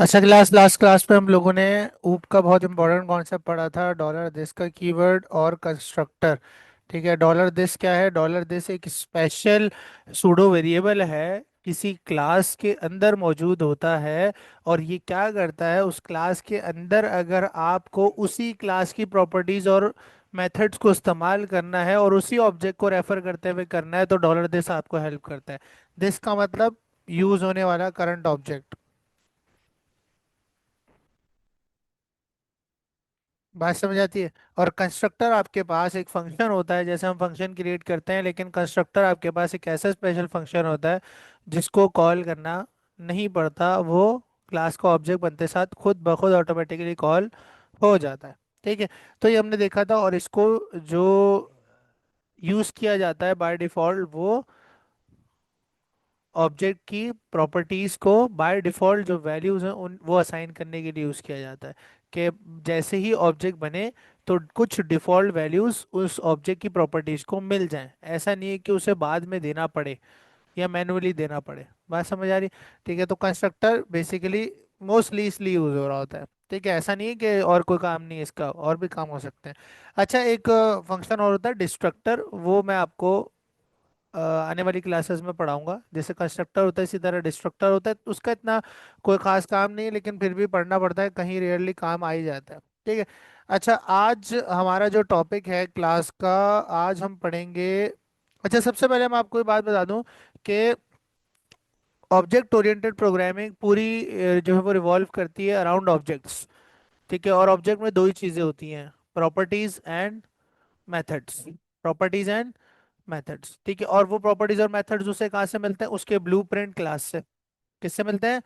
अच्छा, last class पे हम लोगों ने ऊप का बहुत इंपॉर्टेंट कॉन्सेप्ट पढ़ा था, डॉलर दिस का कीवर्ड और कंस्ट्रक्टर। ठीक है, डॉलर दिस क्या है? डॉलर दिस एक स्पेशल सूडो वेरिएबल है, किसी क्लास के अंदर मौजूद होता है। और ये क्या करता है, उस क्लास के अंदर अगर आपको उसी क्लास की प्रॉपर्टीज और मेथड्स को इस्तेमाल करना है और उसी ऑब्जेक्ट को रेफर करते हुए करना है, तो डॉलर दिस आपको हेल्प करता है। दिस का मतलब यूज होने वाला करंट ऑब्जेक्ट। बात समझ आती है। और कंस्ट्रक्टर आपके पास एक फंक्शन होता है, जैसे हम फंक्शन क्रिएट करते हैं, लेकिन कंस्ट्रक्टर आपके पास एक ऐसा स्पेशल फंक्शन होता है जिसको कॉल करना नहीं पड़ता। वो क्लास का ऑब्जेक्ट बनते साथ खुद ब खुद ऑटोमेटिकली कॉल हो जाता है। ठीक है, तो ये हमने देखा था। और इसको जो यूज किया जाता है बाय डिफॉल्ट, वो ऑब्जेक्ट की प्रॉपर्टीज को बाय डिफॉल्ट जो वैल्यूज हैं उन वो असाइन करने के लिए यूज किया जाता है। कि जैसे ही ऑब्जेक्ट बने तो कुछ डिफॉल्ट वैल्यूज उस ऑब्जेक्ट की प्रॉपर्टीज को मिल जाएं। ऐसा नहीं है कि उसे बाद में देना पड़े या मैन्युअली देना पड़े। बात समझ आ रही? ठीक है, तो कंस्ट्रक्टर बेसिकली मोस्टली इसलिए यूज हो रहा होता है। ठीक है, ऐसा नहीं है कि और कोई काम नहीं है इसका, और भी काम हो सकते हैं। अच्छा, एक फंक्शन और होता है डिस्ट्रक्टर, वो मैं आपको आने वाली क्लासेस में पढ़ाऊंगा। जैसे कंस्ट्रक्टर होता है इसी तरह डिस्ट्रक्टर होता है, उसका इतना कोई खास काम नहीं है, लेकिन फिर भी पढ़ना पड़ता है, कहीं रेयरली काम आ ही जाता है। ठीक है। अच्छा, आज हमारा जो टॉपिक है क्लास का, आज हम पढ़ेंगे। अच्छा, सबसे पहले मैं आपको एक बात बता दूं कि ऑब्जेक्ट ओरिएंटेड प्रोग्रामिंग पूरी जो है वो रिवॉल्व करती है अराउंड ऑब्जेक्ट्स। ठीक है, और ऑब्जेक्ट में दो ही चीज़ें होती हैं, properties and methods. Properties and methods. ठीक है, और वो प्रॉपर्टीज और मेथड्स उसे कहाँ से मिलते हैं? उसके ब्लूप्रिंट क्लास से। किससे मिलते हैं?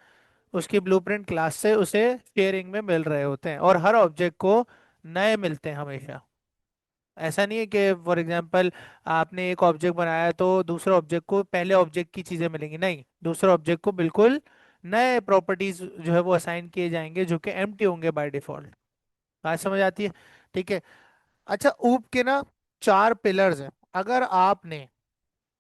उसकी ब्लूप्रिंट क्लास से उसे शेयरिंग में मिल रहे होते हैं। और हर ऑब्जेक्ट को नए मिलते हैं हमेशा। ऐसा नहीं है कि फॉर एग्जांपल आपने एक ऑब्जेक्ट बनाया तो दूसरे ऑब्जेक्ट को पहले ऑब्जेक्ट की चीजें मिलेंगी, नहीं, दूसरे ऑब्जेक्ट को बिल्कुल नए प्रॉपर्टीज जो है वो असाइन किए जाएंगे, जो कि एम्प्टी होंगे बाय डिफॉल्ट। बात समझ आती है? ठीक है। अच्छा, ऊप के ना चार पिलर्स हैं। अगर आपने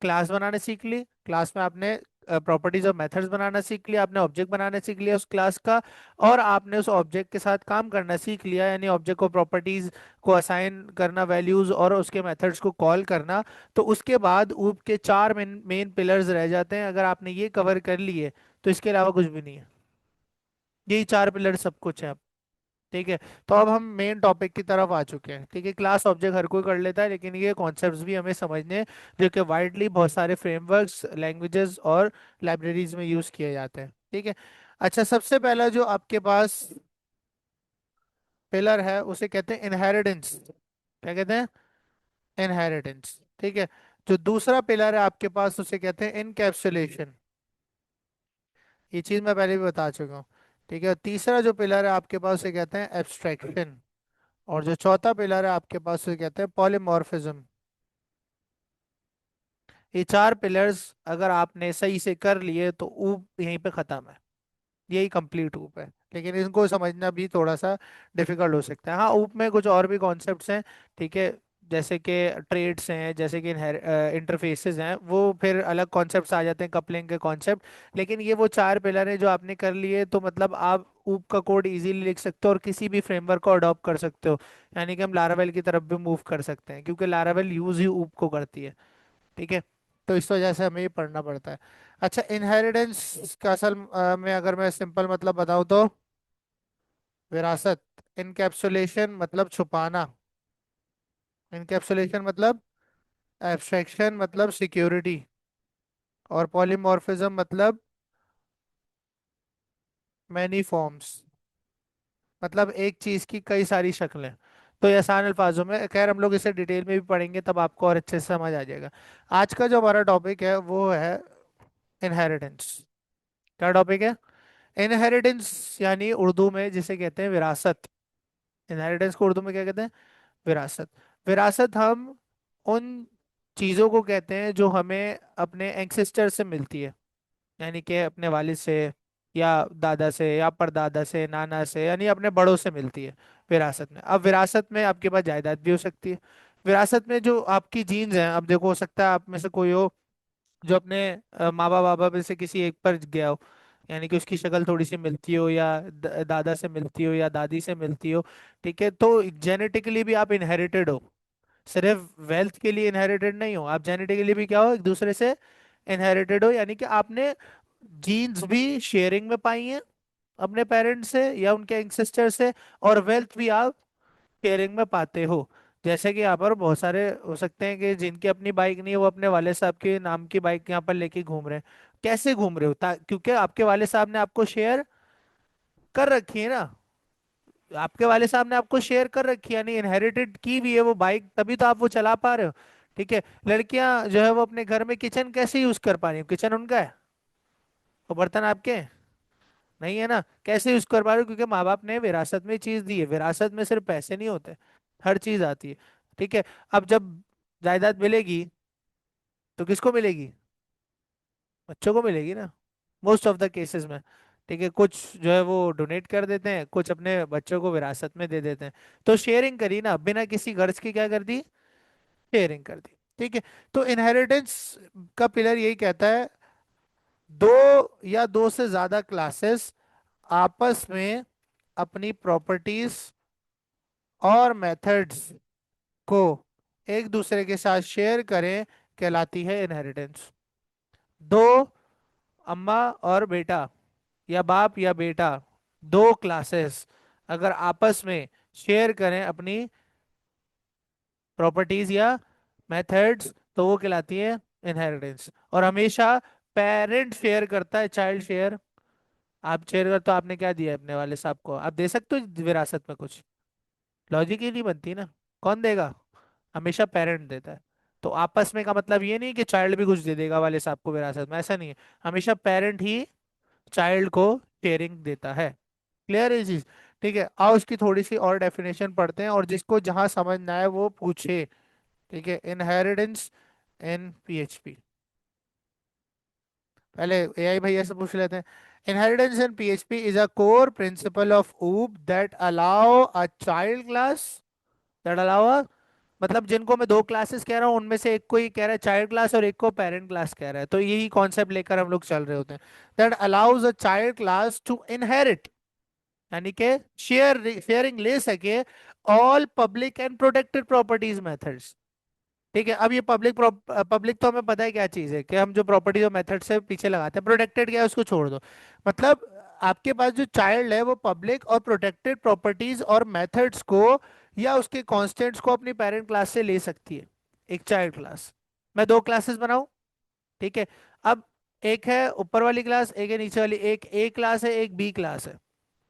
क्लास बनाने सीख ली, क्लास में आपने प्रॉपर्टीज और मेथड्स बनाना सीख लिया, आपने ऑब्जेक्ट बनाना सीख लिया उस क्लास का, और आपने उस ऑब्जेक्ट के साथ काम करना सीख लिया, यानी ऑब्जेक्ट को प्रॉपर्टीज को असाइन करना, वैल्यूज, और उसके मेथड्स को कॉल करना। तो उसके बाद ऊप के चार मेन मेन पिलर्स रह जाते हैं। अगर आपने ये कवर कर लिए तो इसके अलावा कुछ भी नहीं है। यही चार पिलर सब कुछ है। ठीक है, तो अब हम मेन टॉपिक की तरफ आ चुके हैं। ठीक है, क्लास ऑब्जेक्ट हर कोई कर लेता है, लेकिन ये कॉन्सेप्ट्स भी हमें समझने हैं, जो कि वाइडली बहुत सारे फ्रेमवर्क्स, लैंग्वेजेस और लाइब्रेरीज में यूज किए जाते हैं। ठीक है। अच्छा, सबसे पहला जो आपके पास पिलर है उसे कहते हैं इनहेरिटेंस। क्या कहते हैं? इनहेरिटेंस। ठीक है। जो दूसरा पिलर है आपके पास उसे कहते हैं इनकैप्सुलेशन। ये चीज मैं पहले भी बता चुका हूँ। ठीक है, तीसरा जो पिलर है आपके पास उसे कहते हैं एब्स्ट्रैक्शन। और जो चौथा पिलर है आपके पास उसे कहते हैं पॉलीमॉर्फिज्म। ये चार पिलर्स अगर आपने सही से कर लिए तो ऊप यहीं पे खत्म है। यही कंप्लीट ऊप है, लेकिन इनको समझना भी थोड़ा सा डिफिकल्ट हो सकता है। हाँ, ऊप में कुछ और भी कॉन्सेप्ट्स हैं। ठीक है, जैसे कि ट्रेड्स हैं, जैसे कि इंटरफेसेस हैं, वो फिर अलग कॉन्सेप्ट्स आ जाते हैं, कपलिंग के कॉन्सेप्ट। लेकिन ये वो चार पिलर हैं जो आपने कर लिए, तो मतलब आप ऊप का कोड इजीली लिख सकते हो और किसी भी फ्रेमवर्क को अडॉप्ट कर सकते हो। यानी कि हम लारावेल की तरफ भी मूव कर सकते हैं, क्योंकि लारावेल यूज ही ऊप को करती है। ठीक है, तो इस वजह से हमें ये पढ़ना पड़ता है। अच्छा, इनहेरिटेंस का असल में अगर मैं सिंपल मतलब बताऊं तो विरासत। इनकैप्सुलेशन मतलब छुपाना। इनकैप्सुलेशन मतलब एब्स्ट्रैक्शन मतलब सिक्योरिटी। और पॉलीमॉर्फिज्म मतलब मैनी फॉर्म्स, मतलब एक चीज की कई सारी शक्लें। तो ये आसान अल्फाजों में, खैर हम लोग इसे डिटेल में भी पढ़ेंगे तब आपको और अच्छे से समझ आ जाएगा। आज का जो हमारा टॉपिक है वो है इनहेरिटेंस। क्या टॉपिक है? इनहेरिटेंस, यानी उर्दू में जिसे कहते हैं विरासत। इनहेरिटेंस को उर्दू में क्या कहते हैं? विरासत। विरासत हम उन चीज़ों को कहते हैं जो हमें अपने एंसेस्टर से मिलती है, यानी कि अपने वालिद से, या दादा से, या परदादा से, नाना से, यानी अपने बड़ों से मिलती है विरासत में। अब विरासत में आपके पास जायदाद भी हो सकती है। विरासत में जो आपकी जीन्स हैं, अब देखो, हो सकता है आप में से कोई हो जो अपने माँ बाप बाबा में से किसी एक पर गया हो, यानी कि उसकी शक्ल थोड़ी सी मिलती हो, या दादा से मिलती हो या दादी से मिलती हो, ठीक है, तो जेनेटिकली भी आप इनहेरिटेड हो। सिर्फ वेल्थ के लिए इनहेरिटेड नहीं हो, आप जेनेटिकली भी क्या हो, एक दूसरे से इनहेरिटेड हो, यानी कि आपने जीन्स भी शेयरिंग में पाई हैं अपने पेरेंट्स से या उनके एंसेस्टर से, और वेल्थ भी आप शेयरिंग में पाते हो। जैसे कि यहाँ पर बहुत सारे हो सकते हैं कि जिनकी अपनी बाइक नहीं है, वो अपने वाले साहब के नाम की बाइक यहाँ पर लेके घूम रहे हैं। कैसे घूम रहे हो? क्योंकि आपके वाले साहब ने आपको शेयर कर रखी है ना, आपके वाले साहब ने आपको शेयर कर रखी है, यानी इनहेरिटेड की भी है वो बाइक, तभी तो आप वो चला पा रहे हो। ठीक है। लड़कियां जो है वो अपने घर में किचन कैसे यूज कर पा रही हो? किचन उनका है, वो बर्तन आपके नहीं है ना, कैसे यूज कर पा रहे हो? क्योंकि माँ बाप ने विरासत में चीज दी है। विरासत में सिर्फ पैसे नहीं होते, हर चीज आती है। ठीक है। अब जब जायदाद मिलेगी तो किसको मिलेगी? बच्चों को मिलेगी ना, मोस्ट ऑफ द केसेस में। ठीक है, कुछ जो है वो डोनेट कर देते हैं, कुछ अपने बच्चों को विरासत में दे देते हैं। तो शेयरिंग करी ना, बिना किसी गर्ज के, क्या कर दी? शेयरिंग कर दी। ठीक है। तो इनहेरिटेंस का पिलर यही कहता है, दो या दो से ज्यादा क्लासेस आपस में अपनी प्रॉपर्टीज और मेथड्स को एक दूसरे के साथ शेयर करें, कहलाती है इनहेरिटेंस। दो, अम्मा और बेटा, या बाप या बेटा, दो क्लासेस अगर आपस में शेयर करें अपनी प्रॉपर्टीज या मेथड्स, तो वो कहलाती है इनहेरिटेंस। और हमेशा पेरेंट शेयर करता है, चाइल्ड शेयर। आप शेयर कर तो आपने क्या दिया है अपने वाले साहब को? आप दे सकते हो विरासत में कुछ? लॉजिक ही नहीं बनती ना। कौन देगा? हमेशा पेरेंट देता है। तो आपस में का मतलब ये नहीं कि चाइल्ड भी कुछ दे देगा वाले साहब को विरासत में, ऐसा नहीं है। हमेशा पेरेंट ही चाइल्ड को शेयरिंग देता है। क्लियर है ये चीज? ठीक है, आओ इसकी थोड़ी सी और डेफिनेशन पढ़ते हैं, और जिसको जहां समझना है वो पूछे। ठीक है, इनहेरिटेंस इन पीएचपी। पहले एआई भैया से पूछ लेते हैं। Inheritance in PHP is a core principle of OOP that allow a child class, that allow a, मतलब जिनको मैं दो क्लासेस कह रहा हूँ उनमें से एक को ही कह रहा है चाइल्ड क्लास और एक को पेरेंट क्लास कह रहा है, तो यही कॉन्सेप्ट लेकर हम लोग चल रहे होते हैं। That allows a child class to inherit, यानी कि शेयरिंग ले सके, all public and protected properties methods. ठीक है। अब ये पब्लिक तो हमें पता है क्या चीज है, कि हम जो प्रॉपर्टीज और मेथड से पीछे लगाते हैं। प्रोटेक्टेड क्या है उसको छोड़ दो। मतलब आपके पास जो चाइल्ड है वो पब्लिक और प्रोटेक्टेड प्रॉपर्टीज और मेथड्स को या उसके कॉन्स्टेंट्स को अपनी पेरेंट क्लास से ले सकती है, एक चाइल्ड क्लास। मैं दो क्लासेस बनाऊं, ठीक है। अब एक है ऊपर वाली क्लास, एक है नीचे वाली, एक ए क्लास है एक बी क्लास है।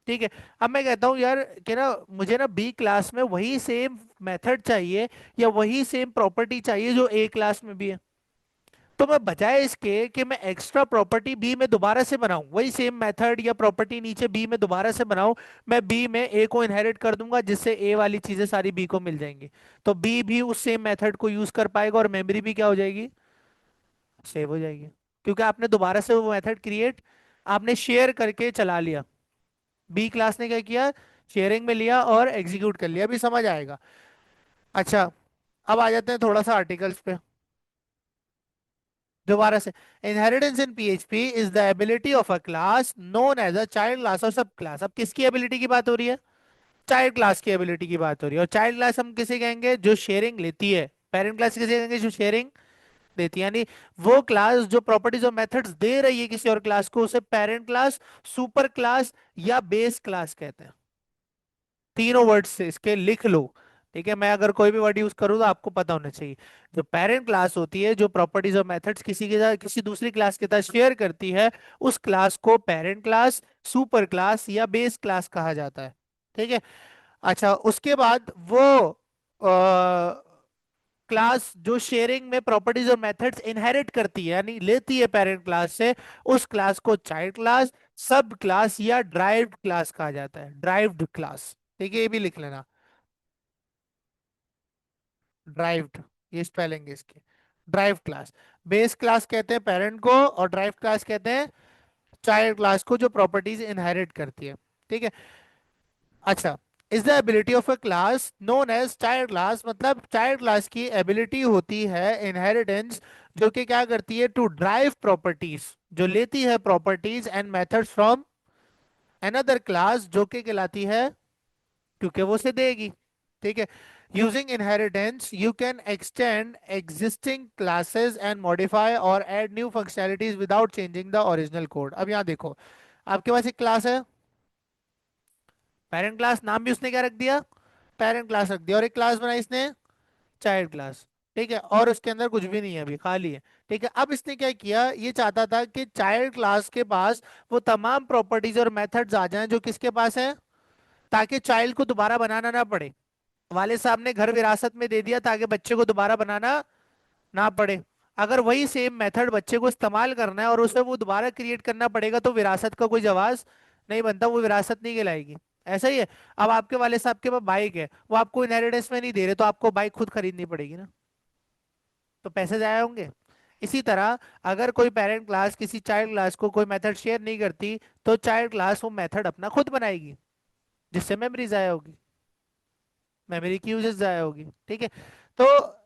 ठीक है। अब मैं कहता हूँ यार कि ना मुझे ना बी क्लास में वही सेम मेथड चाहिए या वही सेम प्रॉपर्टी चाहिए जो ए क्लास में भी है। तो मैं बजाय इसके कि मैं एक्स्ट्रा प्रॉपर्टी बी में दोबारा से बनाऊं, वही सेम मेथड या प्रॉपर्टी नीचे बी में दोबारा से बनाऊं, मैं बी में ए को इनहेरिट कर दूंगा, जिससे ए वाली चीजें सारी बी को मिल जाएंगी। तो बी भी उस सेम मेथड को यूज कर पाएगा और मेमोरी भी क्या हो जाएगी? सेव हो जाएगी। क्योंकि आपने दोबारा से वो मेथड क्रिएट, आपने शेयर करके चला लिया। बी क्लास ने क्या किया? शेयरिंग में लिया और एग्जीक्यूट कर लिया। अभी समझ आएगा। अच्छा, अब आ जाते हैं थोड़ा सा आर्टिकल्स पे दोबारा से। Inheritance in PHP is the ability of a class known as a child class और सब क्लास। अब किसकी एबिलिटी की बात हो रही है? चाइल्ड क्लास की एबिलिटी की बात हो रही है। और चाइल्ड क्लास हम किसे कहेंगे? जो शेयरिंग लेती है। पेरेंट क्लास किसे कहेंगे? जो शेयरिंग देती है। यानी वो क्लास जो प्रॉपर्टीज और मेथड्स दे रही है किसी और क्लास को, उसे पेरेंट क्लास, सुपर क्लास या बेस क्लास कहते हैं। तीनों वर्ड से इसके लिख लो। ठीक है, मैं अगर कोई भी वर्ड यूज करूँ तो आपको पता होना चाहिए। जो पेरेंट क्लास होती है, जो प्रॉपर्टीज और मेथड्स किसी के साथ, किसी दूसरी क्लास के साथ शेयर करती है, उस क्लास को पेरेंट क्लास, सुपर क्लास या बेस क्लास कहा जाता है। ठीक है। अच्छा, उसके बाद वो क्लास जो शेयरिंग में प्रॉपर्टीज और मेथड्स इनहेरिट करती है, यानी लेती है पेरेंट क्लास से, उस क्लास को चाइल्ड क्लास, सब क्लास या ड्राइव्ड क्लास कहा जाता है। ड्राइव्ड क्लास, ठीक है, ये भी लिख लेना। ड्राइव्ड, ये स्पेलिंग है इसकी। Drive class. बेस क्लास कहते हैं पेरेंट को, और ड्राइव क्लास कहते हैं चाइल्ड क्लास को जो प्रॉपर्टीज इनहेरिट करती है। ठीक है। अच्छा, is the ability of a class known as child class, मतलब चाइल्ड क्लास की एबिलिटी होती है इनहेरिटेंस, जो कि क्या करती है, टू ड्राइव प्रॉपर्टीज, जो लेती है properties and methods from another class, जो कि कहलाती है, क्योंकि वो उसे देगी। ठीक है। Using inheritance you can extend existing classes and modify or add new functionalities without changing the original code. अब यहाँ देखो, आपके पास एक क्लास है, पेरेंट क्लास, नाम भी उसने क्या रख दिया, पेरेंट क्लास रख दिया, और एक क्लास बनाई इसने, चाइल्ड क्लास। ठीक है, और उसके अंदर कुछ भी नहीं है, अभी खाली है। ठीक है, अब इसने क्या किया, ये चाहता था कि चाइल्ड क्लास के पास वो तमाम प्रॉपर्टीज और मेथड्स आ जाएं जो किसके पास है, ताकि चाइल्ड को दोबारा बनाना ना पड़े। वाले साहब ने घर विरासत में दे दिया ताकि बच्चे को दोबारा बनाना ना पड़े। अगर वही सेम मेथड बच्चे को इस्तेमाल करना है और उसे वो दोबारा क्रिएट करना पड़ेगा, तो विरासत का कोई जवाब नहीं बनता, वो विरासत नहीं कहलाएगी। ऐसा ही है। अब आपके वाले साहब के पास बाइक है, वो आपको इनहेरिटेंस में नहीं दे रहे, तो आपको बाइक खुद खरीदनी पड़ेगी ना, तो पैसे जाया होंगे। इसी तरह अगर कोई पेरेंट क्लास किसी चाइल्ड क्लास को कोई मेथड शेयर नहीं करती, तो चाइल्ड क्लास वो मेथड अपना खुद बनाएगी, जिससे मेमोरी जाया होगी, मेमोरी की यूजेस जाया होगी। ठीक है, तो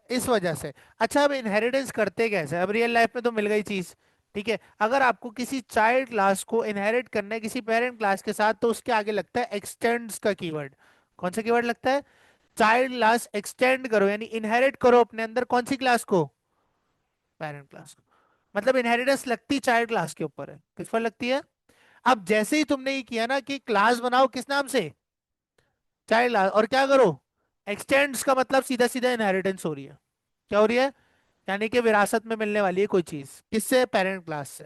इस वजह से। अच्छा, अब इनहेरिटेंस करते कैसे, अब रियल लाइफ में तो मिल गई चीज। ठीक है, अगर आपको किसी चाइल्ड क्लास को इनहेरिट करना है किसी पेरेंट क्लास के साथ, तो उसके आगे लगता है एक्सटेंड्स का कीवर्ड। कौन सा कीवर्ड लगता है, चाइल्ड क्लास एक्सटेंड करो, यानी इनहेरिट करो अपने अंदर कौन सी क्लास को, पेरेंट क्लास को। मतलब इनहेरिटेंस लगती चाइल्ड क्लास के ऊपर है, किस पर लगती है। अब जैसे ही तुमने ये किया ना कि क्लास बनाओ किस नाम से, चाइल्ड क्लास, और क्या करो, एक्सटेंड्स, का मतलब सीधा सीधा इनहेरिटेंस हो रही है। क्या हो रही है, यानी कि विरासत में मिलने वाली है कोई चीज, किससे, पेरेंट क्लास से।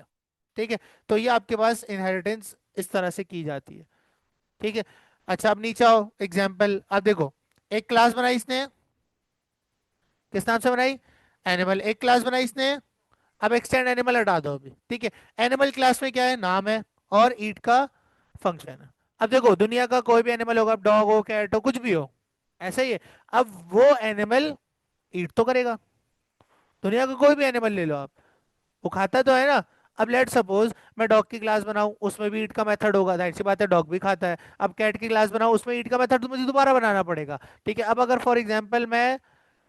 ठीक है, तो ये आपके पास इनहेरिटेंस इस तरह से की जाती है। ठीक है। अच्छा, अब नीचे आओ, एग्जाम्पल अब देखो, एक क्लास बनाई इसने, किस नाम से बनाई, एनिमल, एक क्लास बनाई इसने। अब एक्सटेंड एनिमल हटा दो अभी। ठीक है, एनिमल क्लास में क्या है, नाम है और ईट का फंक्शन है। अब देखो, दुनिया का कोई भी एनिमल होगा, डॉग हो, कैट हो, कुछ भी हो, ऐसा ही है। अब वो एनिमल ईट तो करेगा, दुनिया का कोई भी एनिमल ले लो आप, वो खाता तो है ना। अब लेट सपोज मैं डॉग की क्लास बनाऊं, उसमें भी ईट का मेथड होगा, जाहिर सी बात है, डॉग भी खाता है। अब कैट की क्लास बनाऊं, उसमें ईट का मेथड तो मुझे दोबारा बनाना पड़ेगा। ठीक है, अब अगर फॉर एग्जांपल मैं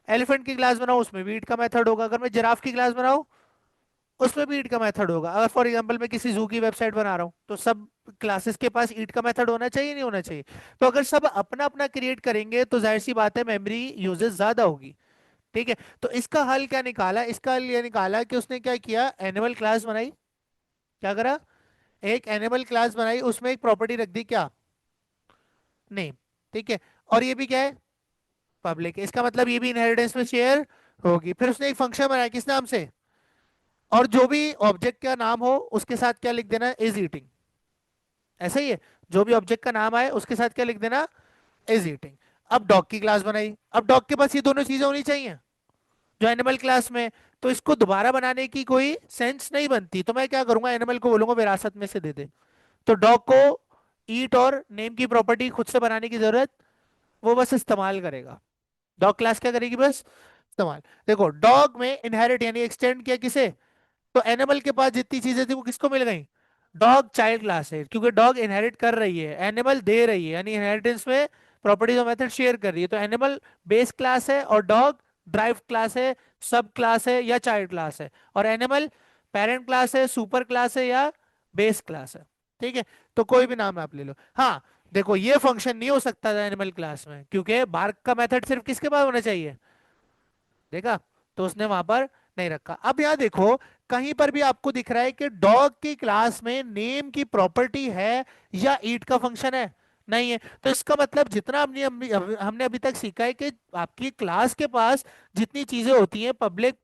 एलिफेंट की क्लास बनाऊं, उसमें भी ईट का मेथड होगा। अगर मैं जिराफ की क्लास बनाऊं, उसमें भी ईट का मेथड होगा। अगर फॉर एग्जांपल मैं किसी जू की वेबसाइट बना रहा हूँ, तो सब क्लासेस के पास ईट का मेथड होना चाहिए, नहीं होना चाहिए। तो अगर सब अपना अपना क्रिएट करेंगे, तो जाहिर सी बात है मेमोरी यूजेस ज्यादा होगी। ठीक है, तो इसका हल क्या निकाला, इसका हल ये निकाला कि उसने क्या किया, एनिमल क्लास बनाई, क्या करा, एक एनिमल क्लास बनाई, उसमें एक प्रॉपर्टी रख दी, क्या, नेम। ठीक है, और ये भी क्या है, पब्लिक, इसका मतलब ये भी इनहेरिटेंस में शेयर होगी। फिर उसने एक फंक्शन बनाया, किस नाम से, और जो भी ऑब्जेक्ट का नाम हो उसके साथ क्या लिख देना, इज ईटिंग। ऐसा ही है, जो भी ऑब्जेक्ट का नाम आए उसके साथ क्या लिख देना, इज ईटिंग। अब डॉग की क्लास बनाई, अब डॉग के पास ये दोनों चीजें होनी चाहिए जो एनिमल क्लास में। तो इसको दोबारा बनाने की कोई सेंस नहीं बनती, तो मैं क्या करूंगा, एनिमल को बोलूंगा विरासत में से दे दे। तो डॉग को ईट और नेम की प्रॉपर्टी खुद से बनाने की जरूरत, वो बस इस्तेमाल करेगा। डॉग क्लास क्या करेगी, बस इस्तेमाल। देखो, डॉग में इनहेरिट यानी एक्सटेंड किया किसे, तो एनिमल के पास जितनी चीजें थी वो किसको मिल गई, डॉग चाइल्ड क्लास है, क्योंकि डॉग इनहेरिट कर रही है, एनिमल दे रही है, यानी इनहेरिटेंस में प्रॉपर्टीज और मेथड शेयर कर रही है। तो एनिमल बेस क्लास है और डॉग ड्राइव क्लास है, सब क्लास है या चाइल्ड क्लास है। और एनिमल पेरेंट क्लास है, सुपर क्लास है या बेस क्लास है। ठीक है, तो कोई भी नाम आप ले लो। हाँ, देखो, ये फंक्शन नहीं हो सकता था एनिमल क्लास में, क्योंकि बार्क का मेथड सिर्फ किसके पास होना चाहिए, देखा, तो उसने वहां पर नहीं रखा। अब यहाँ देखो, कहीं पर भी आपको दिख रहा है कि डॉग की क्लास में नेम की प्रॉपर्टी है या ईट का फंक्शन है, नहीं है। तो इसका मतलब जितना हमने अभी तक सीखा है कि आपकी क्लास के पास जितनी चीजें होती हैं, पब्लिक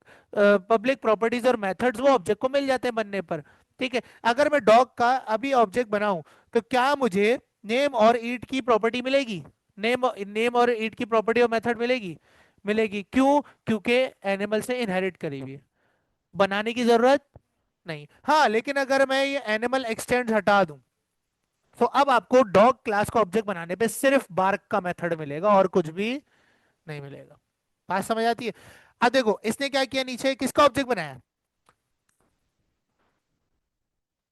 पब्लिक प्रॉपर्टीज और मेथड्स, वो ऑब्जेक्ट को मिल जाते हैं बनने पर। ठीक है, अगर मैं डॉग का अभी ऑब्जेक्ट बनाऊं, तो क्या मुझे नेम और ईट की प्रॉपर्टी मिलेगी, नेम नेम और ईट की प्रॉपर्टी और मेथड मिलेगी, मिलेगी। क्यों, क्योंकि एनिमल से इनहेरिट करी हुई है, बनाने की जरूरत नहीं। हाँ, लेकिन अगर मैं ये एनिमल एक्सटेंड हटा दूं, तो अब आपको डॉग क्लास का ऑब्जेक्ट बनाने पे सिर्फ बार्क का मेथड मिलेगा और कुछ भी नहीं मिलेगा। बात समझ आती है। अब देखो, इसने क्या किया, नीचे किसका ऑब्जेक्ट बनाया,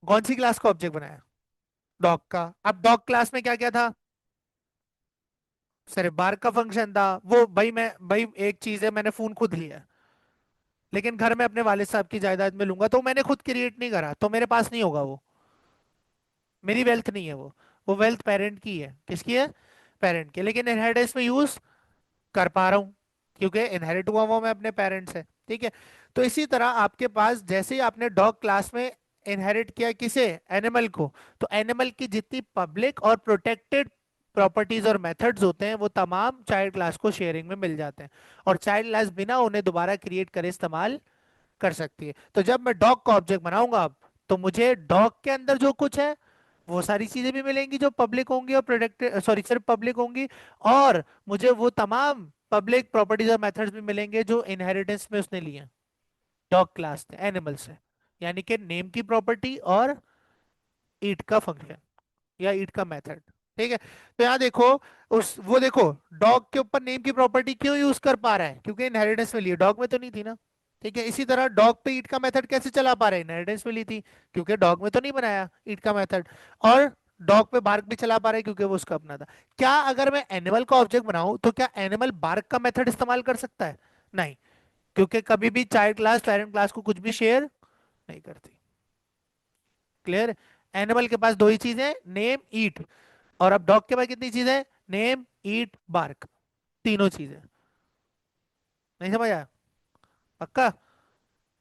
कौन सी क्लास का ऑब्जेक्ट बनाया, डॉग का। अब डॉग क्लास में क्या क्या था, सिर्फ बार्क का फंक्शन था वो। भाई एक चीज है, मैंने फोन खुद लिया, लेकिन घर में अपने वालिद साहब की जायदाद में लूंगा, तो मैंने खुद क्रिएट नहीं करा, तो मेरे पास नहीं होगा वो, मेरी वेल्थ नहीं है वो वेल्थ पेरेंट की है। किसकी है? पेरेंट की। लेकिन इनहेरिटेंस में यूज कर पा रहा हूँ, क्योंकि इनहेरिट हुआ वो मैं अपने पेरेंट्स से। ठीक है। तो इसी तरह आपके पास जैसे ही आपने डॉग क्लास में इनहेरिट किया किसे? एनिमल को। तो एनिमल की जितनी पब्लिक और प्रोटेक्टेड प्रॉपर्टीज और मेथड्स होते हैं वो तमाम चाइल्ड क्लास को शेयरिंग में मिल जाते हैं, और चाइल्ड क्लास बिना उन्हें दोबारा क्रिएट करे इस्तेमाल कर सकती है। तो जब मैं डॉग का ऑब्जेक्ट बनाऊंगा अब, तो मुझे डॉग के अंदर जो कुछ है वो सारी चीजें भी मिलेंगी जो पब्लिक होंगी और प्रोटेक्टेड, सॉरी सिर्फ पब्लिक होंगी, और मुझे वो तमाम पब्लिक प्रॉपर्टीज और मेथड्स भी मिलेंगे जो इनहेरिटेंस में उसने लिए डॉग क्लास से, एनिमल से। यानी कि नेम की प्रॉपर्टी और ईट का फंक्शन या ईट का मेथड। ठीक है। तो यहाँ देखो, उस वो देखो, डॉग के ऊपर नेम की प्रॉपर्टी क्यों यूज कर पा रहा है? क्योंकि इनहेरिटेंस में लिए, डॉग में तो नहीं थी ना। ठीक है। इसी तरह डॉग पे ईट का मेथड कैसे चला पा रहा है? इनहेरिटेंस में ली थी, क्योंकि डॉग में तो नहीं बनाया ईट का मेथड। और डॉग पे बार्क भी चला पा रहा है क्योंकि वो उसका अपना था। क्या अगर मैं एनिमल का ऑब्जेक्ट बनाऊं तो क्या एनिमल बार्क का मेथड इस्तेमाल कर सकता है? नहीं, क्योंकि कभी भी चाइल्ड क्लास पेरेंट क्लास को कुछ भी शेयर नहीं करती। क्लियर? एनिमल के पास दो ही चीजें, नेम ईट। और अब डॉग के पास कितनी चीजें? नेम ईट बार्क, तीनों चीजें। नहीं समझ आया? पक्का?